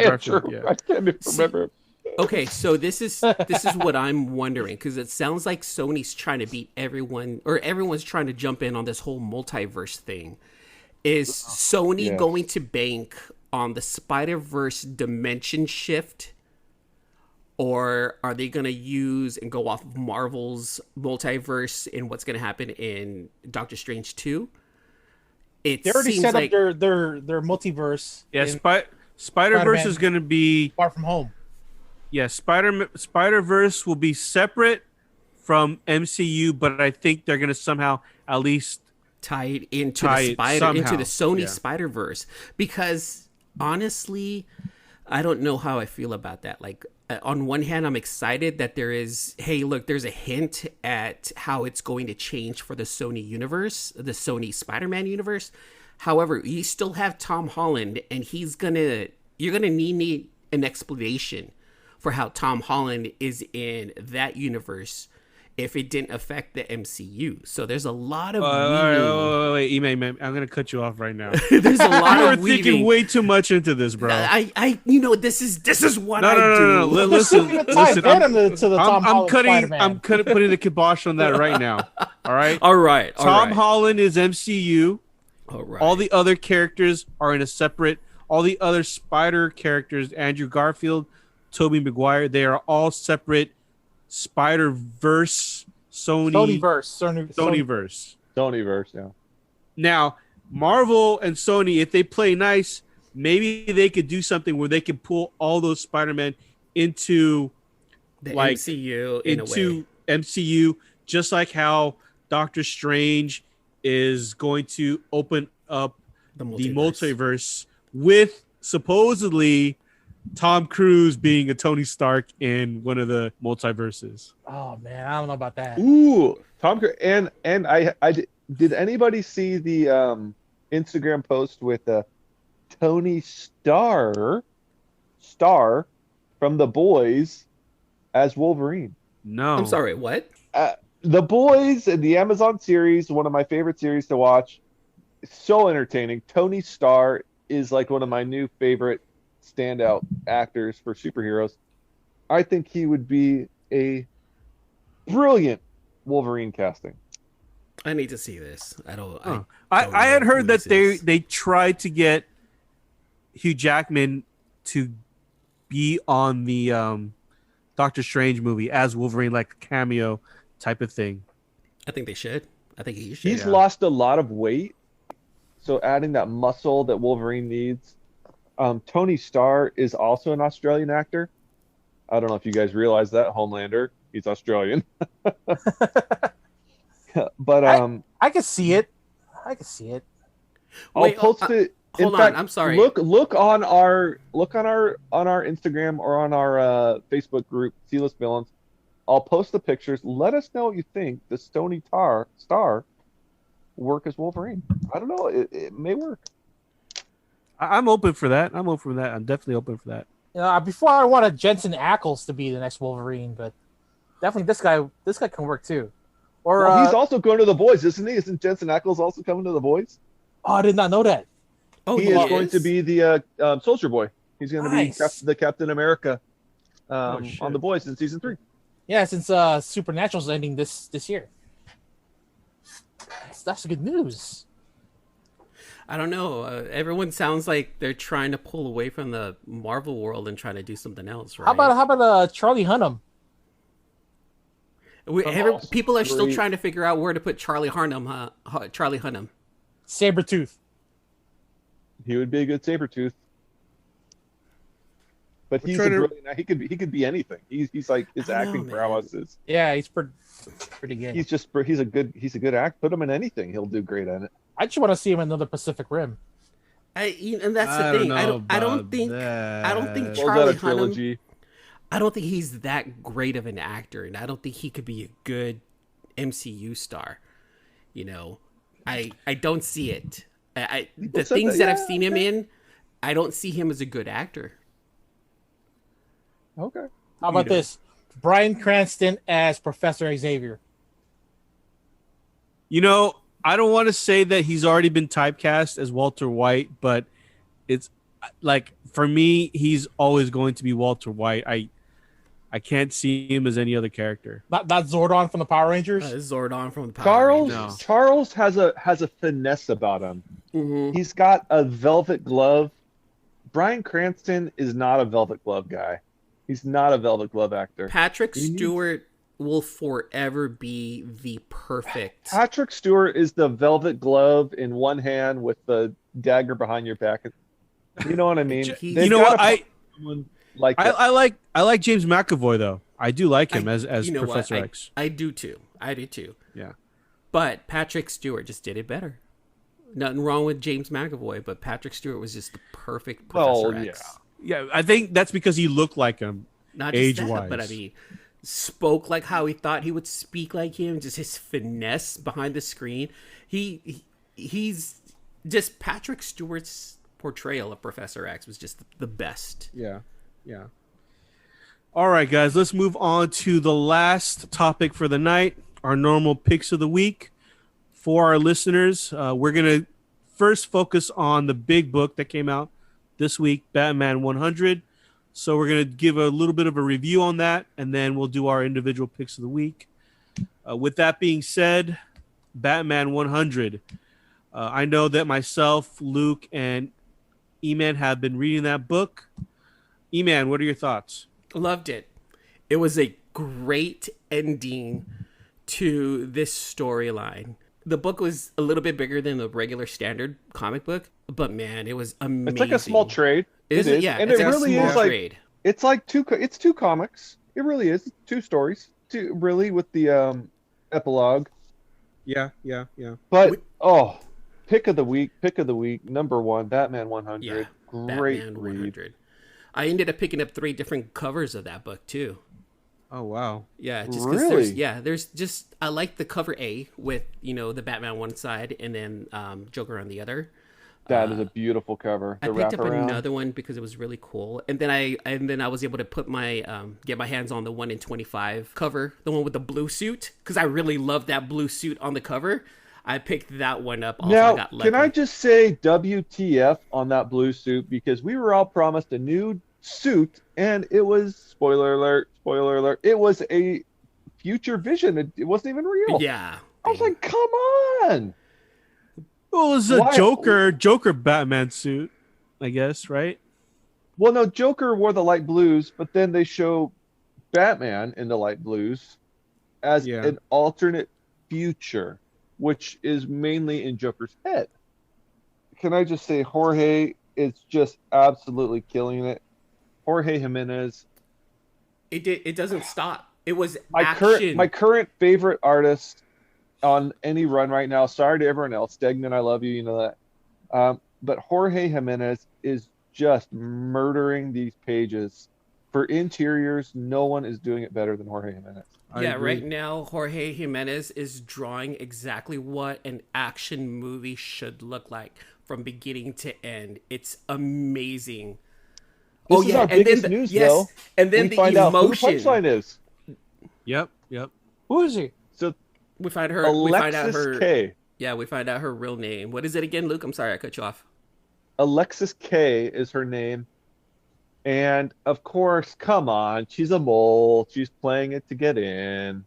Garfield. Andrew? Yeah. I can't even remember. Okay, so this is what I'm wondering because it sounds like Sony's trying to beat everyone, or everyone's trying to jump in on this whole multiverse thing. Is Sony Yes. going to bank on the Spider-Verse dimension shift, Or are they going to use and go off of Marvel's multiverse and what's going to happen in Doctor Strange 2? It They already seems set like up their multiverse. Yeah, in Spider-Verse is going to be Far From Home. yeah, Spider-Verse will be separate from MCU, but I think they're going to somehow at least tied into Tie the it spider into somehow. the Sony Yeah. Spider-Verse, because honestly, I don't know how I feel about that. Like, on one hand, I'm excited that there's a hint at how it's going to change for the Sony universe, the Sony Spider-Man universe. However, you still have Tom Holland, and you're gonna need an explanation for how Tom Holland is in that universe if it didn't affect the MCU. So there's a lot of wait, Ime, I'm going to cut you off right now. there's a lot You're of thinking weaving. way too much into this, bro. This is what I do. No. Listen, Tie listen. Venom to the Tom I'm Holland cutting. Spider-Man. I'm putting the kibosh on that right now. All right. All right. Tom Holland is MCU. All right. All the other characters are in a separate. All the other Spider characters, Andrew Garfield, Tobey Maguire, they are all separate Spider-Verse, Sonyverse. Sonyverse, yeah. Now, Marvel and Sony, if they play nice, maybe they could do something where they can pull all those Spider-Man into the like, MCU in a way. MCU, just like how Doctor Strange is going to open up the multiverse with supposedly Tom Cruise being a Tony Stark in one of the multiverses. Oh man, I don't know about that. Ooh, Tom Cruise, and did anybody see the Instagram post with Tony Starr from The Boys as Wolverine? No, I'm sorry, what? The Boys, the Amazon series, one of my favorite series to watch. So entertaining. Tony Starr is like one of my new favorite standout actors for superheroes. I think he would be a brilliant Wolverine casting. I need to see this. I don't know I had who heard that this is. they tried to get Hugh Jackman to be on the Doctor Strange movie as Wolverine, like a cameo type of thing. I think they should. I think he should. He's lost a lot of weight, so adding that muscle that Wolverine needs. Tony Starr is also an Australian actor. I don't know if you guys realize that. Homelander, he's Australian. But I can see it. I'll post it. Hold on, I'm sorry. Look on our Instagram or on our Facebook group, C-List Villains. I'll post the pictures. Let us know what you think. Does Tony Starr work as Wolverine? I don't know. It may work. I'm open for that. I'm definitely open for that. Before I wanted Jensen Ackles to be the next Wolverine, but definitely this guy can work too. Or Well, he's also going to The Boys, isn't he? Isn't Jensen Ackles also coming to The Boys? oh, I did not know that. Oh, He is going to be the Soldier Boy. He's going to Nice. be the Captain America shit. on The Boys in season 3. Yeah, since Supernatural's ending this year. That's good news. I don't know. Everyone sounds like they're trying to pull away from the Marvel world and trying to do something else, right? How about Charlie Hunnam? People are still Great. trying to figure out where to put Charlie Hunnam. Charlie Hunnam. Sabretooth. He would be a good Sabretooth. But he's brilliant. He could be anything. He's like his acting prowess is. Yeah, he's pretty good. He's a good act. Put him in anything, he'll do great at it. I just want to see him in another Pacific Rim. And that's the thing. I don't think Was Charlie that a Hunnam. trilogy? I don't think he's that great of an actor, and I don't think he could be a good MCU star. You know, I don't see it. The said things that, that I've yeah, seen him in, I don't see him as a good actor. Okay. How about this? Bryan Cranston as Professor Xavier. You know, I don't want to say that he's already been typecast as Walter White, but it's like for me, he's always going to be Walter White. I can't see him as any other character. Not Zordon from the Power Rangers. Zordon from the Power Rangers. Charles has a finesse about him. Mhm. He's got a velvet glove. Bryan Cranston is not a velvet glove guy. He's not a Velvet Glove actor. Patrick He needs- Stewart will forever be the perfect. Patrick Stewart is the Velvet Glove in one hand with the dagger behind your back. You know what I mean? You They've know gotta what? find someone like that. I like James McAvoy though. I do like him as you know Professor what? X. I do too. I do too. Yeah. But Patrick Stewart just did it better. Nothing wrong with James McAvoy, but Patrick Stewart was just the perfect Professor X. Yeah, I think that's because he looked like him. Not just Age-wise. that, but I mean, spoke like how he thought he would speak like him. Just his finesse behind the screen. He's just Patrick Stewart's portrayal of Professor X was just the best. Yeah. Yeah. All right, guys, let's move on to the last topic for the night, our normal picks of the week. For our listeners, we're going to first focus on the big book that came out this week, Batman 100. So we're going to give a little bit of a review on that, and then we'll do our individual picks of the week. With that being said, Batman 100. I know that myself, Luke, and E-Man have been reading that book. E-Man, what are your thoughts? Loved it. It was a great ending to this storyline. The book was a little bit bigger than the regular standard comic book, but man, it was amazing. It's like a small trade. It is, yeah, and it's it like a really small is like trade. it's like two comics. It really is 2 stories. Really with the epilogue. Yeah. But pick of the week, number 1, Batman 100. Yeah, Great Batman read. 100. I ended up picking up 3 different covers of that book too. Oh, wow. Yeah, just 'cause Really? there's just I like the cover A with the Batman one side and then Joker on the other. That is a beautiful cover. I The picked up wraparound. another one because it was really cool, and then I was able to put my get my hands on the 1 in 25 cover, the one with the blue suit, because I really love that blue suit on the cover. I picked that one up. Also, I Now, got lucky. can I just say WTF on that blue suit? Because we were all promised a new suit, and it was, spoiler alert, it was a future vision. It wasn't even real. Yeah, I was like, come on. Well, it was a Why- Joker Batman suit, I guess, right? Well, no, Joker wore the light blues, but then they show Batman in the light blues as Yeah. an alternate future, which is mainly in Joker's head. Can I just say Jorge is just absolutely killing it. Jorge Jimenez, it doesn't stop. It was my action. current favorite artist on any run right now. Sorry to everyone else, Stegman, I love you, you know that. But Jorge Jimenez is just murdering these pages. For interiors, no one is doing it better than Jorge Jimenez. I Yeah, agree. right now Jorge Jimenez is drawing exactly what an action movie should look like from beginning to end. It's amazing. This is our biggest news, though. and then We the find out who the emotion. punchline is. Yep. Who is he? So We find her. We find out Alexis her. K. Yeah, we find out her real name. What is it again, Luke? I'm sorry, I cut you off. Alexis K is her name. And of course, come on, she's a mole. She's playing it to get in.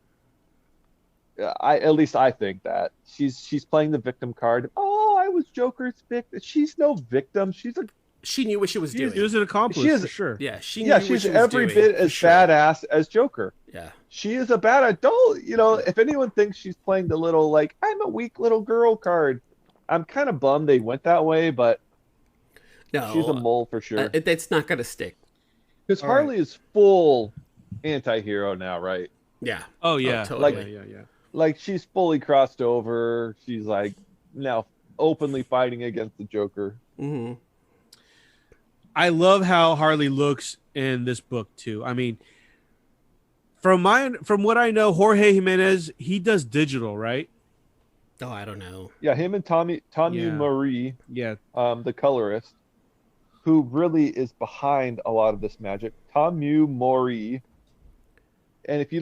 At least I think that. She's playing the victim card. Oh, I was Joker's victim. She's no victim. She knew what she was doing. It was an accomplice She is- for sure. Yeah, she knew Yeah, what she's she was every doing, bit for as sure. badass as Joker. Yeah. She is a bad adult. If anyone thinks she's playing the little, like, I'm a weak little girl card, I'm kind of bummed they went that way, but No, she's a mole for sure. it's not gonna stick. Because All right. Harley is full anti-hero now, right? Yeah. Oh yeah. totally. Yeah. Like, she's fully crossed over. She's, like, now openly fighting against the Joker. hmm I love how Harley looks in this book too. I mean, from what I know, Jorge Jimenez, he does digital, right? Oh, I don't know. Yeah, him and Tommy Yeah. Marie, Yeah. the colorist, who really is behind a lot of this magic. Tomu Mori. And if you're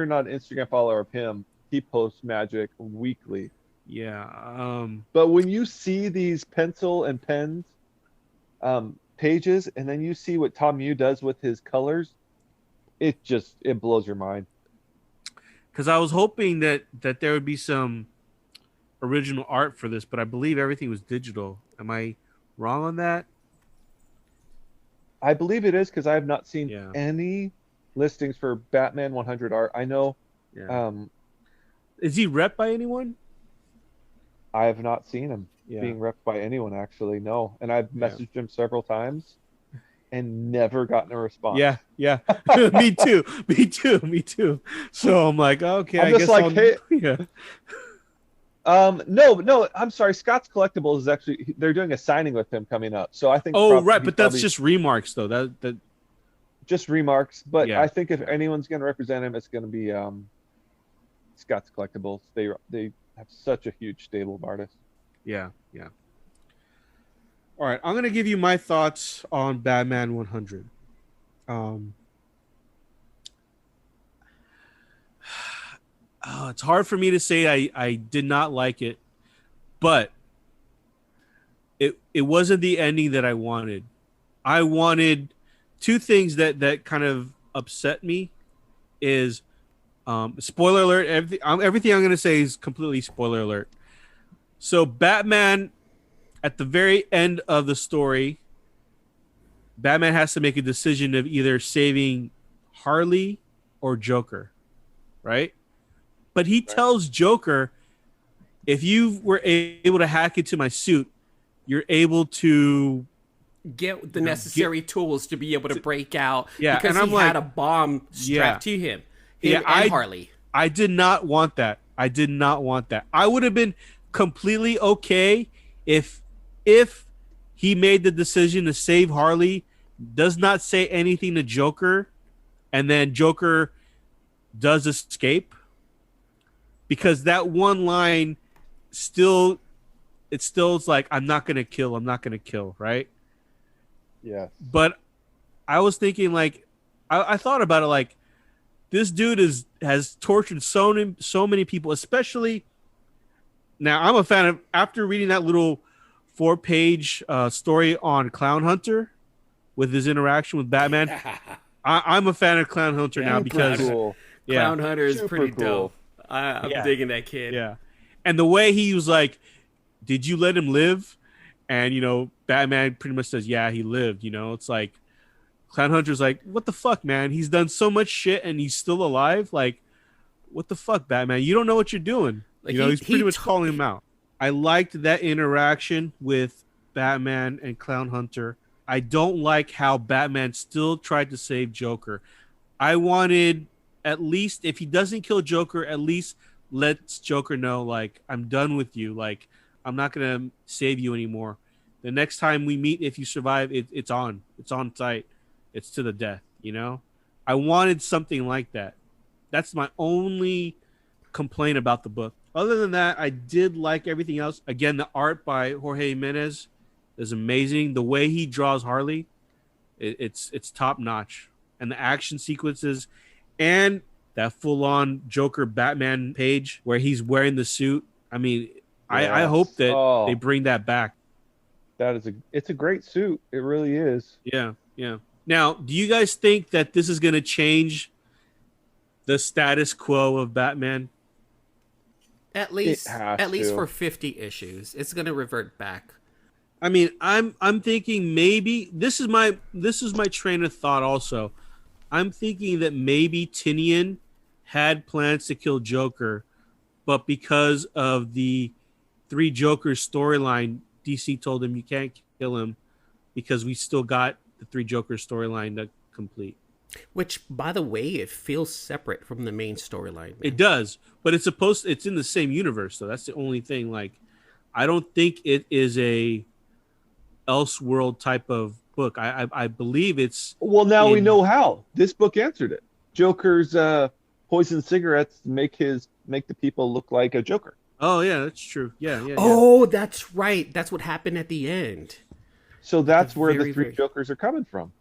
not an Instagram follower of him, he posts magic weekly. Yeah. But when you see these pencil and pens pages, and then you see what Tom Mew does with his colors, it blows your mind. Because I was hoping that there would be some original art for this, but I believe everything was digital. Am I wrong on that? I believe it is because I have not seen Yeah. any listings for Batman 100 art. I know Yeah. Is he rep by anyone? I have not seen him Yeah. being repped by anyone actually. No, and I've Yeah. messaged him several times and never gotten a response. Yeah, yeah. Me too. Me too. Me too. So I'm like, okay, I'm I just guess like, I'll, hey- yeah. No, I'm sorry. Scott's Collectibles is actually they're doing a signing with him coming up. So I think Oh, right, he's but that's probably just remarks though. That just remarks. But Yeah. I think if anyone's going to represent him, it's going to be Scott's Collectibles. They have such a huge stable of artists. yeah, yeah. All right, I'm gonna give you my thoughts on Batman 100. It's hard for me to say I did not like it, but it wasn't the ending that I wanted. I wanted two things that kind of upset me is spoiler alert, everything I'm going to say is completely spoiler alert. So Batman at the very end of the story, Batman has to make a decision of either saving Harley or Joker, right? But he tells Joker, if you were able to hack into my suit, you're able to Get the necessary tools to be able to break out. Yeah, because and I'm he had like- a bomb strapped to him. Him Yeah, and Harley. I did not want that. I did not want that. I would have been completely okay if he made the decision to save Harley, does not say anything to Joker, and then Joker does escape. Because that one line still is like, I'm not gonna kill, right? Yes. But I was thinking like I thought about it like this dude has tortured so many people, especially now. I'm a fan of after reading that little 4-page story on Clown Hunter with his interaction with Batman. I'm a fan of Clown Hunter now because Cool. yeah, Clown Hunter is Super pretty cool. dope. I'm Yeah. digging that kid. yeah, and the way he was like, "Did you let him live?" And Batman pretty much says, "Yeah, he lived." It's like Clown Hunter's like, "What the fuck, man? He's done so much shit and he's still alive. Like, what the fuck, Batman? You don't know what you're doing." Like, He's pretty he much to- calling him out. I liked that interaction with Batman and Clown Hunter. I don't like how Batman still tried to save Joker. I wanted, at least if he doesn't kill Joker, at least lets Joker know, like, I'm done with you. Like, I'm not gonna save you anymore. The next time we meet, if you survive, it's on site. It's to the death. I wanted something like that. That's my only complaint about the book. Other than that, I did like everything else. Again, the art by Jorge Jimenez is amazing. The way he draws Harley, it's top notch, and the action sequences, and that full on Joker Batman page where he's wearing the suit. I mean, I Yes. hope that Oh. they bring that back. It's a great suit. It really is. Yeah, yeah. Now, do you guys think that this is going to change the status quo of Batman? At least has at least to. for 50 issues. It's going to revert back. I mean, I'm thinking maybe this is my train of thought also. I'm thinking that maybe Tinian had plans to kill Joker, but because of the Three Jokers storyline, DC told him you can't kill him because we still got the Three Jokers storyline to complete. Which, by the way, it feels separate from the main storyline. It does, but it's in the same universe, so that's the only thing. Like, I don't think it is a Elseworld type of book. I believe it's Well, now we in- know how. This book answered it. Joker's poison cigarettes make the people look like a Joker. oh yeah, that's true. Yeah. Oh, that's right. That's what happened at the end. So that's where very, the three very- Jokers are coming from.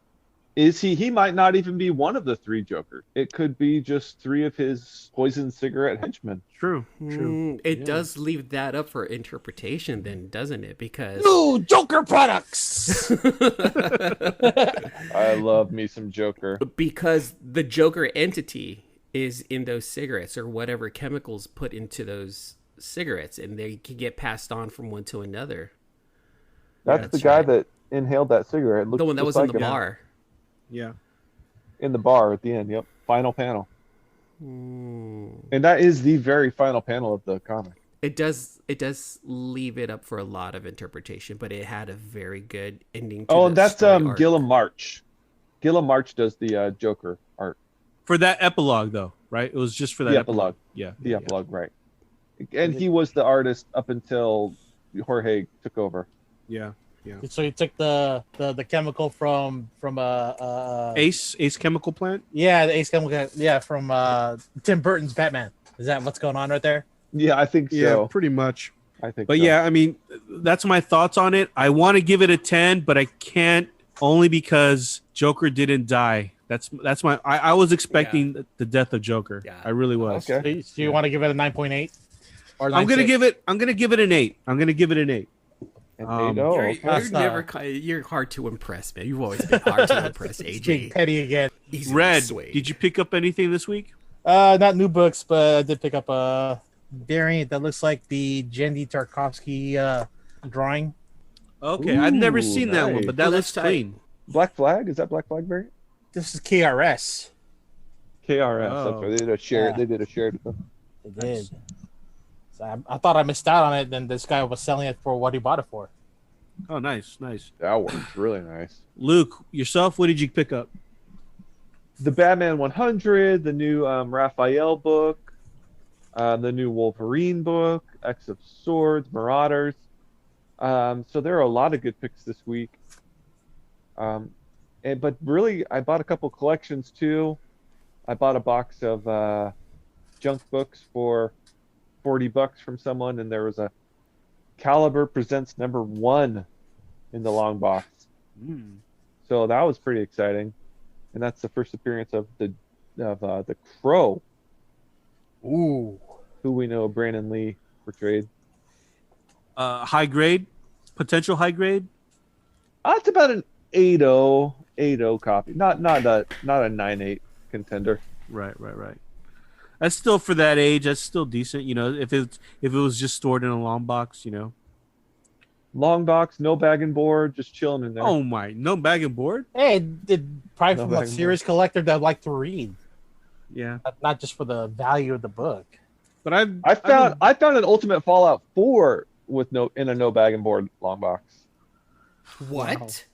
Is he might not even be one of the three Jokers. It could be just three of his poison cigarette henchmen. True. It Yeah. does leave that up for interpretation, then, doesn't it? Because New Joker products. I love me some Joker. because the Joker entity is in those cigarettes or whatever chemicals put into those cigarettes, and they can get passed on from one to another. That's that's the guy right. that inhaled that cigarette. Looks The one that just was in like the him. bar. Yeah. in the bar at the end. Yep, final panel, Hmm. and that is the very final panel of the comic. It does leave it up for a lot of interpretation, but it had a very good ending to Oh, the and that's story arc. Gilliam March. Gilliam March does the Joker art, For that epilogue, though, right? It was just for that The epilogue. epilogue. Yeah. the epilogue, right? And he was the artist up until Jorge took over. Yeah. So you took the chemical from Ace Chemical Plant. yeah, the Ace Chemical, yeah, from Tim Burton's Batman. Is that what's going on right there? Yeah, I think Yeah, so. pretty much. I think. But so. yeah, I mean, that's my thoughts on it. I want to give it a 10, but I can't, only because Joker didn't die. That's my. I was expecting the death of Joker. Yeah. I really was. Okay. So you want to give it a 9.8? Or I'm gonna 9.6? give it. I'm gonna give it an 8. I'm gonna give it an 8. And Um, oh, You're, okay. That's you're hard to impress, man. You've always been hard to impress, It's being AJ. petty again. Easily Red, swayed. did you pick up anything this week? Not new books, but I did pick up a variant that looks like the Jendy Tarkovsky drawing. Okay, I've never Ooh, seen that one, nice. but that Oh, looks that's tight. clean. Black Flag, is that Black Flag variant? This is KRS. KRS. Oh. That's right. They did a share. Yeah. They did a shared. They did. So I thought I missed out on it. Then this guy was selling it for what he bought it for. Oh, nice. That one's really nice. Luke, yourself, what did you pick up? The Batman 100, the new Raphael book, the new Wolverine book, X of Swords, Marauders. So there are a lot of good picks this week. But really, I bought a couple collections too. I bought a box of junk books for $40 from someone, and there was a Caliber Presents #1 in the long box. So that was pretty exciting, and that's the first appearance of the Crow, Ooh. who we know Brandon Lee portrayed. High grade, potential high grade. It's about an 8.0 copy, not a 9.8 contender. Right. That's still for that age. That's still decent. You know, if it was just stored in a long box, you know. Long box, no bag and board, just chilling in there. Oh my, no bag and board. Hey, did probably No from back a and serious collector that like to read, Yeah, not just for the value of the book. but I've I found an Ultimate Fallout 4 with no bag and board long box, What?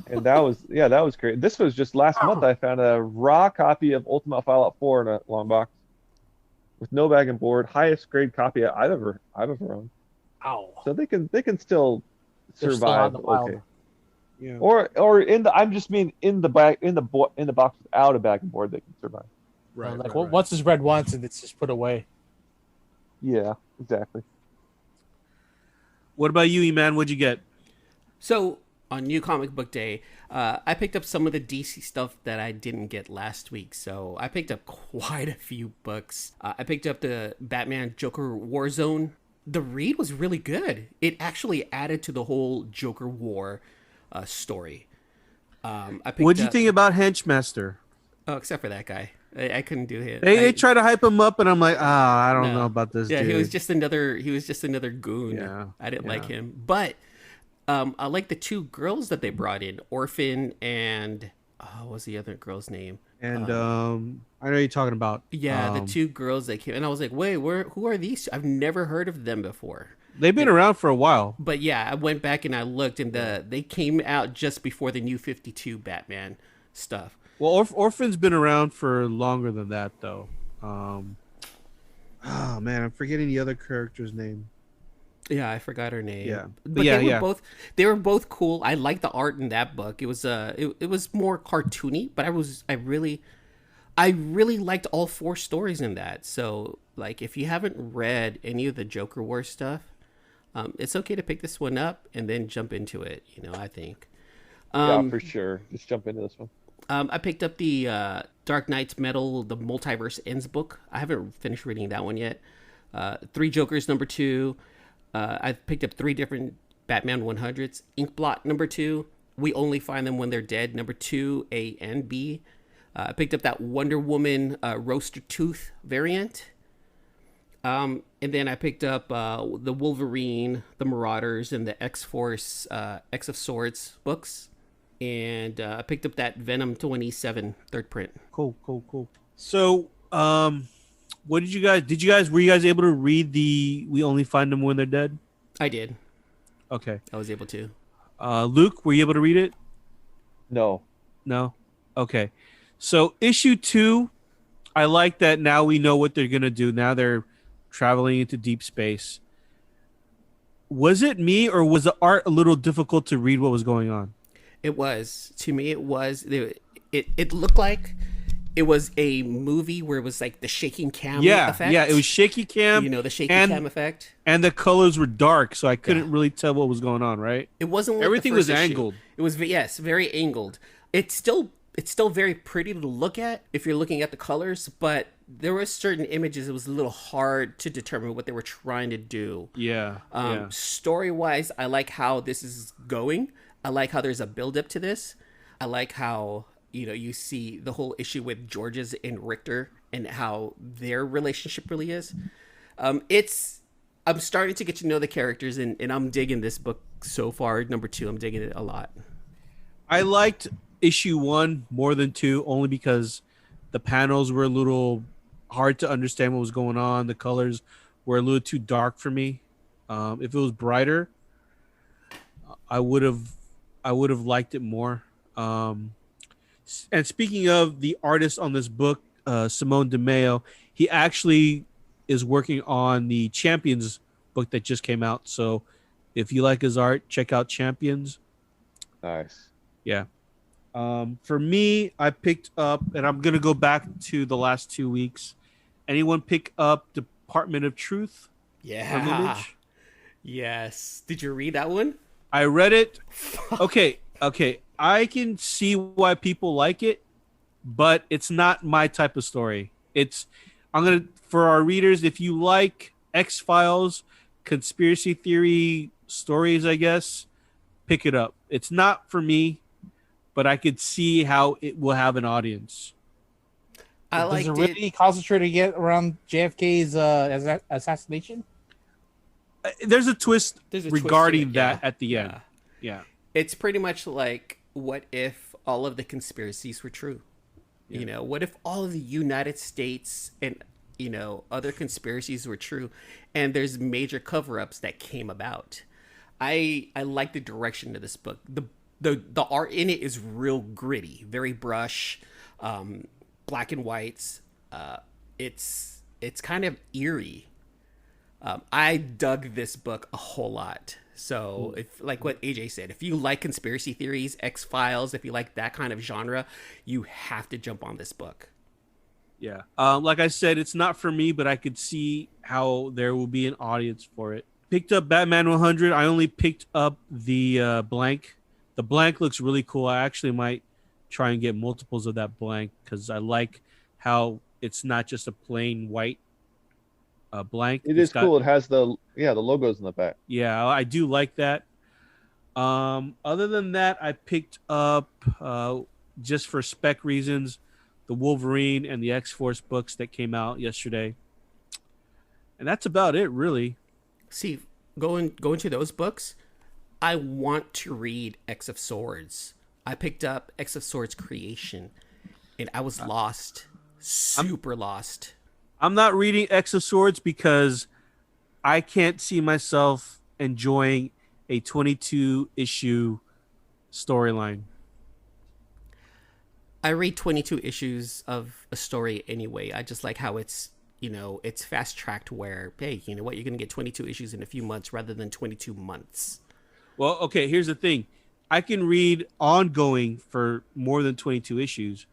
and that was great. This was just last month. I found a raw copy of Ultimate Fallout 4 in a long box with no bag and board, highest grade copy I've ever owned. Ow. So they can still They're still out survive. in the wild. Okay. yeah. Or in the I'm just mean in the box without a bag and board they can survive. Right, Like right. once it's read once and it's just put away. Yeah, exactly. What about you, E-Man? What'd you get? So on New Comic Book Day, I picked up some of the DC stuff that I didn't get last week. So I picked up quite a few books. I picked up the Batman Joker Warzone. The read was really good. It actually added to the whole Joker War story. I picked What'd you up- think about Henchmaster? Oh, except for that guy, I couldn't do it. They try to hype him up, and I'm like, I don't No. know about this. Yeah, dude. he was just another goon. Yeah, I didn't like yeah. him, but I like the two girls that they brought in, Orphan and what was the other girl's name? And I know what you're talking about. Yeah, the two girls that came, and I was like, wait, who are these? I've never heard of them before. They've been around for a while. But yeah, I went back and I looked, and they came out just before the New 52 Batman stuff. Well, Orphan's been around for longer than that, though. Oh man, I'm forgetting the other character's name. Yeah, I forgot her name. Yeah. But Yeah, they were yeah. they were both cool. I liked the art in that book. It was it was more cartoony, but I really liked all four stories in that. So like if you haven't read any of the Joker War stuff, it's okay to pick this one up and then jump into it, you know, I think. Yeah, for sure. Just jump into this one. I picked up the Dark Knight's Metal, the Multiverse Ends book. I haven't finished reading that one yet. Three Jokers #2. I picked up 3 different Batman 100s. Inkblot #2. We Only Find Them When They're Dead #2, A and B. I picked up that Wonder Woman Roaster Tooth variant. And then I picked up the Wolverine, the Marauders, and the X-Force, X of Swords books. and I picked up that Venom 27 third print. Cool. So, what did you guys were you guys able to read the We Only Find Them When They're Dead? I did. Okay. I was able to. Luke, were you able to read it? No. No? Okay. So, issue 2, I like that now we know what they're going to do. Now they're traveling into deep space. Was it me, or was the art a little difficult to read what was going on? It was. To me, it was. It looked like it was a movie where it was like the shaking cam effect. Yeah, it was shaky cam. You know, the shaky cam effect. And the colors were dark, so I couldn't really tell what was going on, right? It wasn't like everything the first was issue. angled. It was, yes, very angled. It's still very pretty to look at if you're looking at the colors, but there were certain images it was a little hard to determine what they were trying to do. Yeah. Story-wise, I like how this is going. I like how there's a build-up to this. I like how, you see the whole issue with Georges and Richter and how their relationship really is. I'm starting to get to know the characters, and I'm digging this book so far. Number 2, I'm digging it a lot. I liked issue 1 more than 2, only because the panels were a little hard to understand what was going on. The colors were a little too dark for me. If it was brighter, I would have liked it more. And speaking of the artist on this book, Simone DeMeo, he actually is working on the Champions book that just came out. So if you like his art, check out Champions. Nice. Yeah. For me, I picked up, and I'm going to go back to the last 2 weeks. Anyone pick up Department of Truth? Yeah. Yes. Did you read that one? I read it. Okay. I can see why people like it, but it's not my type of story. For our readers, if you like X-Files, conspiracy theory stories, I guess, pick it up. It's not for me, but I could see how it will have an audience. Does it really concentrate again around JFK's assassination? There's a twist regarding that at the end. Yeah. It's pretty much like, what if all of the conspiracies were true? Yeah. What if all of the United States and, other conspiracies were true, and there's major cover-ups that came about? I like the direction of this book. The art in it is real gritty, very brush, black and whites. It's kind of eerie. I dug this book a whole lot. So if, like what AJ said, if you like conspiracy theories, X-Files, if you like that kind of genre, you have to jump on this book. Yeah. Like I said, it's not for me, but I could see how there will be an audience for it. Picked up Batman 100. I only picked up the blank. The blank looks really cool. I actually might try and get multiples of that blank because I like how it's not just a plain white blank. It's cool. It has the logos in the back. Yeah, I do like that. Other than that, I picked up just for spec reasons the Wolverine and the X-Force books that came out yesterday, and that's about it, really. See, going to those books, I want to read X of Swords. I picked up X of Swords Creation, and I was lost, super lost. I'm not reading X of Swords because I can't see myself enjoying a 22-issue storyline. I read 22 issues of a story anyway. I just like how it's, it's fast-tracked where, hey, you know what, you're going to get 22 issues in a few months rather than 22 months. Well, okay, here's the thing. I can read ongoing for more than 22 issues,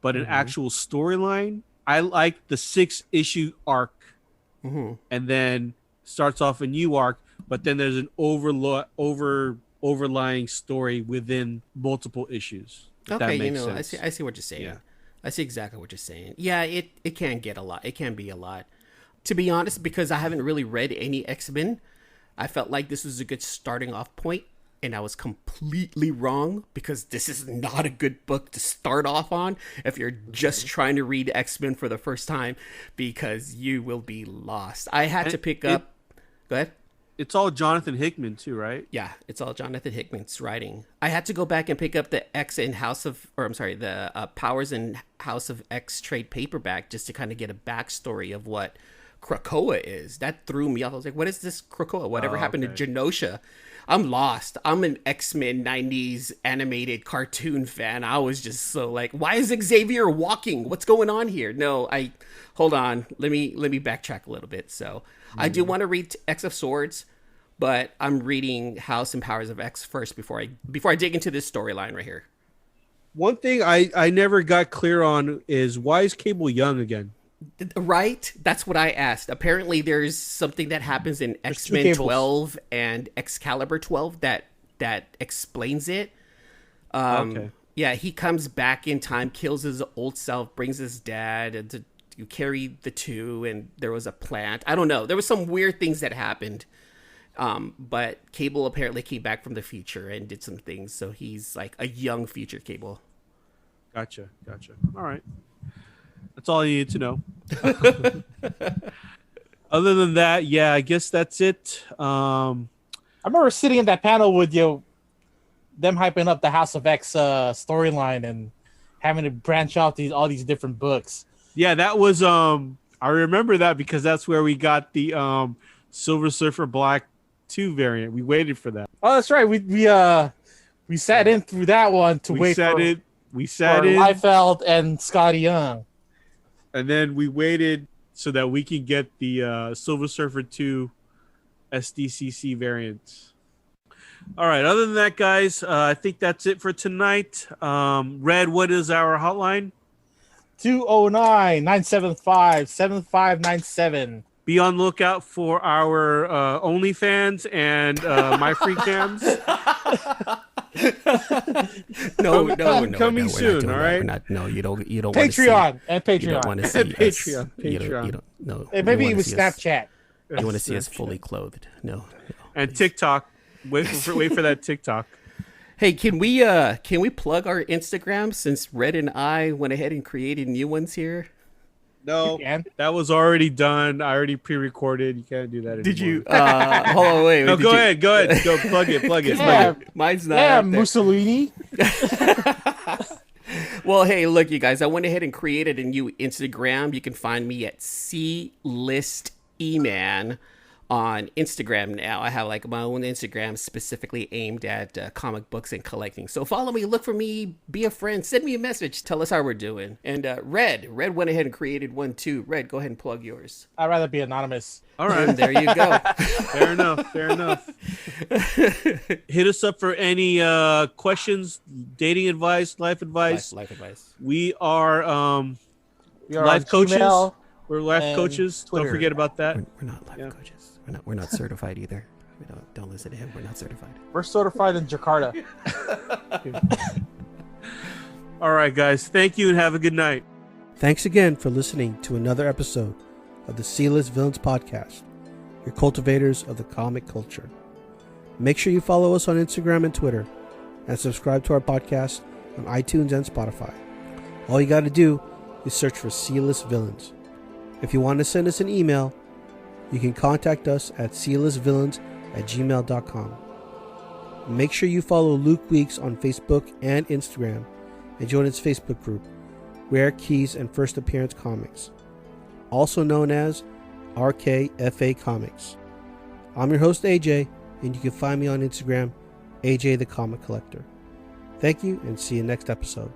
but an actual storyline, I like the 6-issue arc, and then starts off a new arc, but then there's an overlying story within multiple issues. Okay, I see what you're saying. Yeah. I see exactly what you're saying. Yeah, it can get a lot. It can be a lot. To be honest, because I haven't really read any X-Men, I felt like this was a good starting off point. And I was completely wrong because this is not a good book to start off on if you're just trying to read X-Men for the first time, because you will be lost. I had to pick up. Go ahead. It's all Jonathan Hickman too, right? Yeah, it's all Jonathan Hickman's writing. I had to go back and pick up the the Powers and House of X trade paperback just to kind of get a backstory of what Krakoa is. That threw me off. I was like, what is this Krakoa? Whatever happened to Genosha? I'm lost. I'm an X-Men 90s animated cartoon fan. I was just so like, why is Xavier walking? What's going on here? No, hold on. Let me backtrack a little bit. So I do want to read X of Swords, but I'm reading House and Powers of X first before I dig into this storyline right here. One thing I never got clear on is why is Cable young again? Right? That's what I asked. Apparently there's something that happens in X-Men 12 and Excalibur 12 that explains it. Okay. Yeah, he comes back in time, kills his old self, brings his dad, and to carry the two, and there was a plant. I don't know. There was some weird things that happened. But Cable apparently came back from the future and did some things, so he's like a young future Cable. Gotcha. All right. That's all you need to know. Other than that, yeah, I guess that's it. I remember sitting in that panel with them hyping up the House of X storyline and having to branch out all these different books. Yeah, that was I remember that because that's where we got the Silver Surfer Black 2 variant. We waited for that. Oh, that's right. We sat in through that one to wait for Liefeld and Scotty Young. And then we waited so that we can get the Silver Surfer 2 SDCC variants. All right. Other than that, guys, I think that's it for tonight. Red, what is our hotline? 209-975-7597. Be on the lookout for our OnlyFans and My Free Cams. No, coming soon. All right. You don't. Patreon and Patreon. You don't want to see Patreon. You don't. No. And maybe it was Snapchat. You want to see us fully clothed? No. And TikTok. Wait for that TikTok. Hey, can we plug our Instagram since Red and I went ahead and created new ones here? No, that was already done. I already pre-recorded. You can't do that anymore. Did you? Hold on, wait. No, go ahead. Go plug it. Yeah, mine's not. Yeah, Mussolini. Well, hey, look, you guys. I went ahead and created a new Instagram. You can find me at CListEman on Instagram now. I have like my own Instagram specifically aimed at comic books and collecting. So follow me, look for me, be a friend, send me a message, tell us how we're doing. And Red went ahead and created one too. Red, go ahead and plug yours. I'd rather be anonymous. All right. And there you go. Fair enough. Hit us up for any questions, dating advice, life advice. Life advice. We are life coaches. We're life coaches. Twitter. Don't forget about that. We're not life coaches. We're not certified either. We don't listen to him. We're not certified. We're certified in Jakarta. All right, guys. Thank you and have a good night. Thanks again for listening to another episode of the C-List Villains Podcast, your cultivators of the comic culture. Make sure you follow us on Instagram and Twitter, and subscribe to our podcast on iTunes and Spotify. All you got to do is search for C-List Villains. If you want to send us an email, you can contact us at clistvillains@gmail.com. Make sure you follow Luke Weeks on Facebook and Instagram and join his Facebook group, Rare Keys and First Appearance Comics, also known as RKFA Comics. I'm your host AJ, and you can find me on Instagram, AJ the Comic Collector. Thank you, and see you next episode.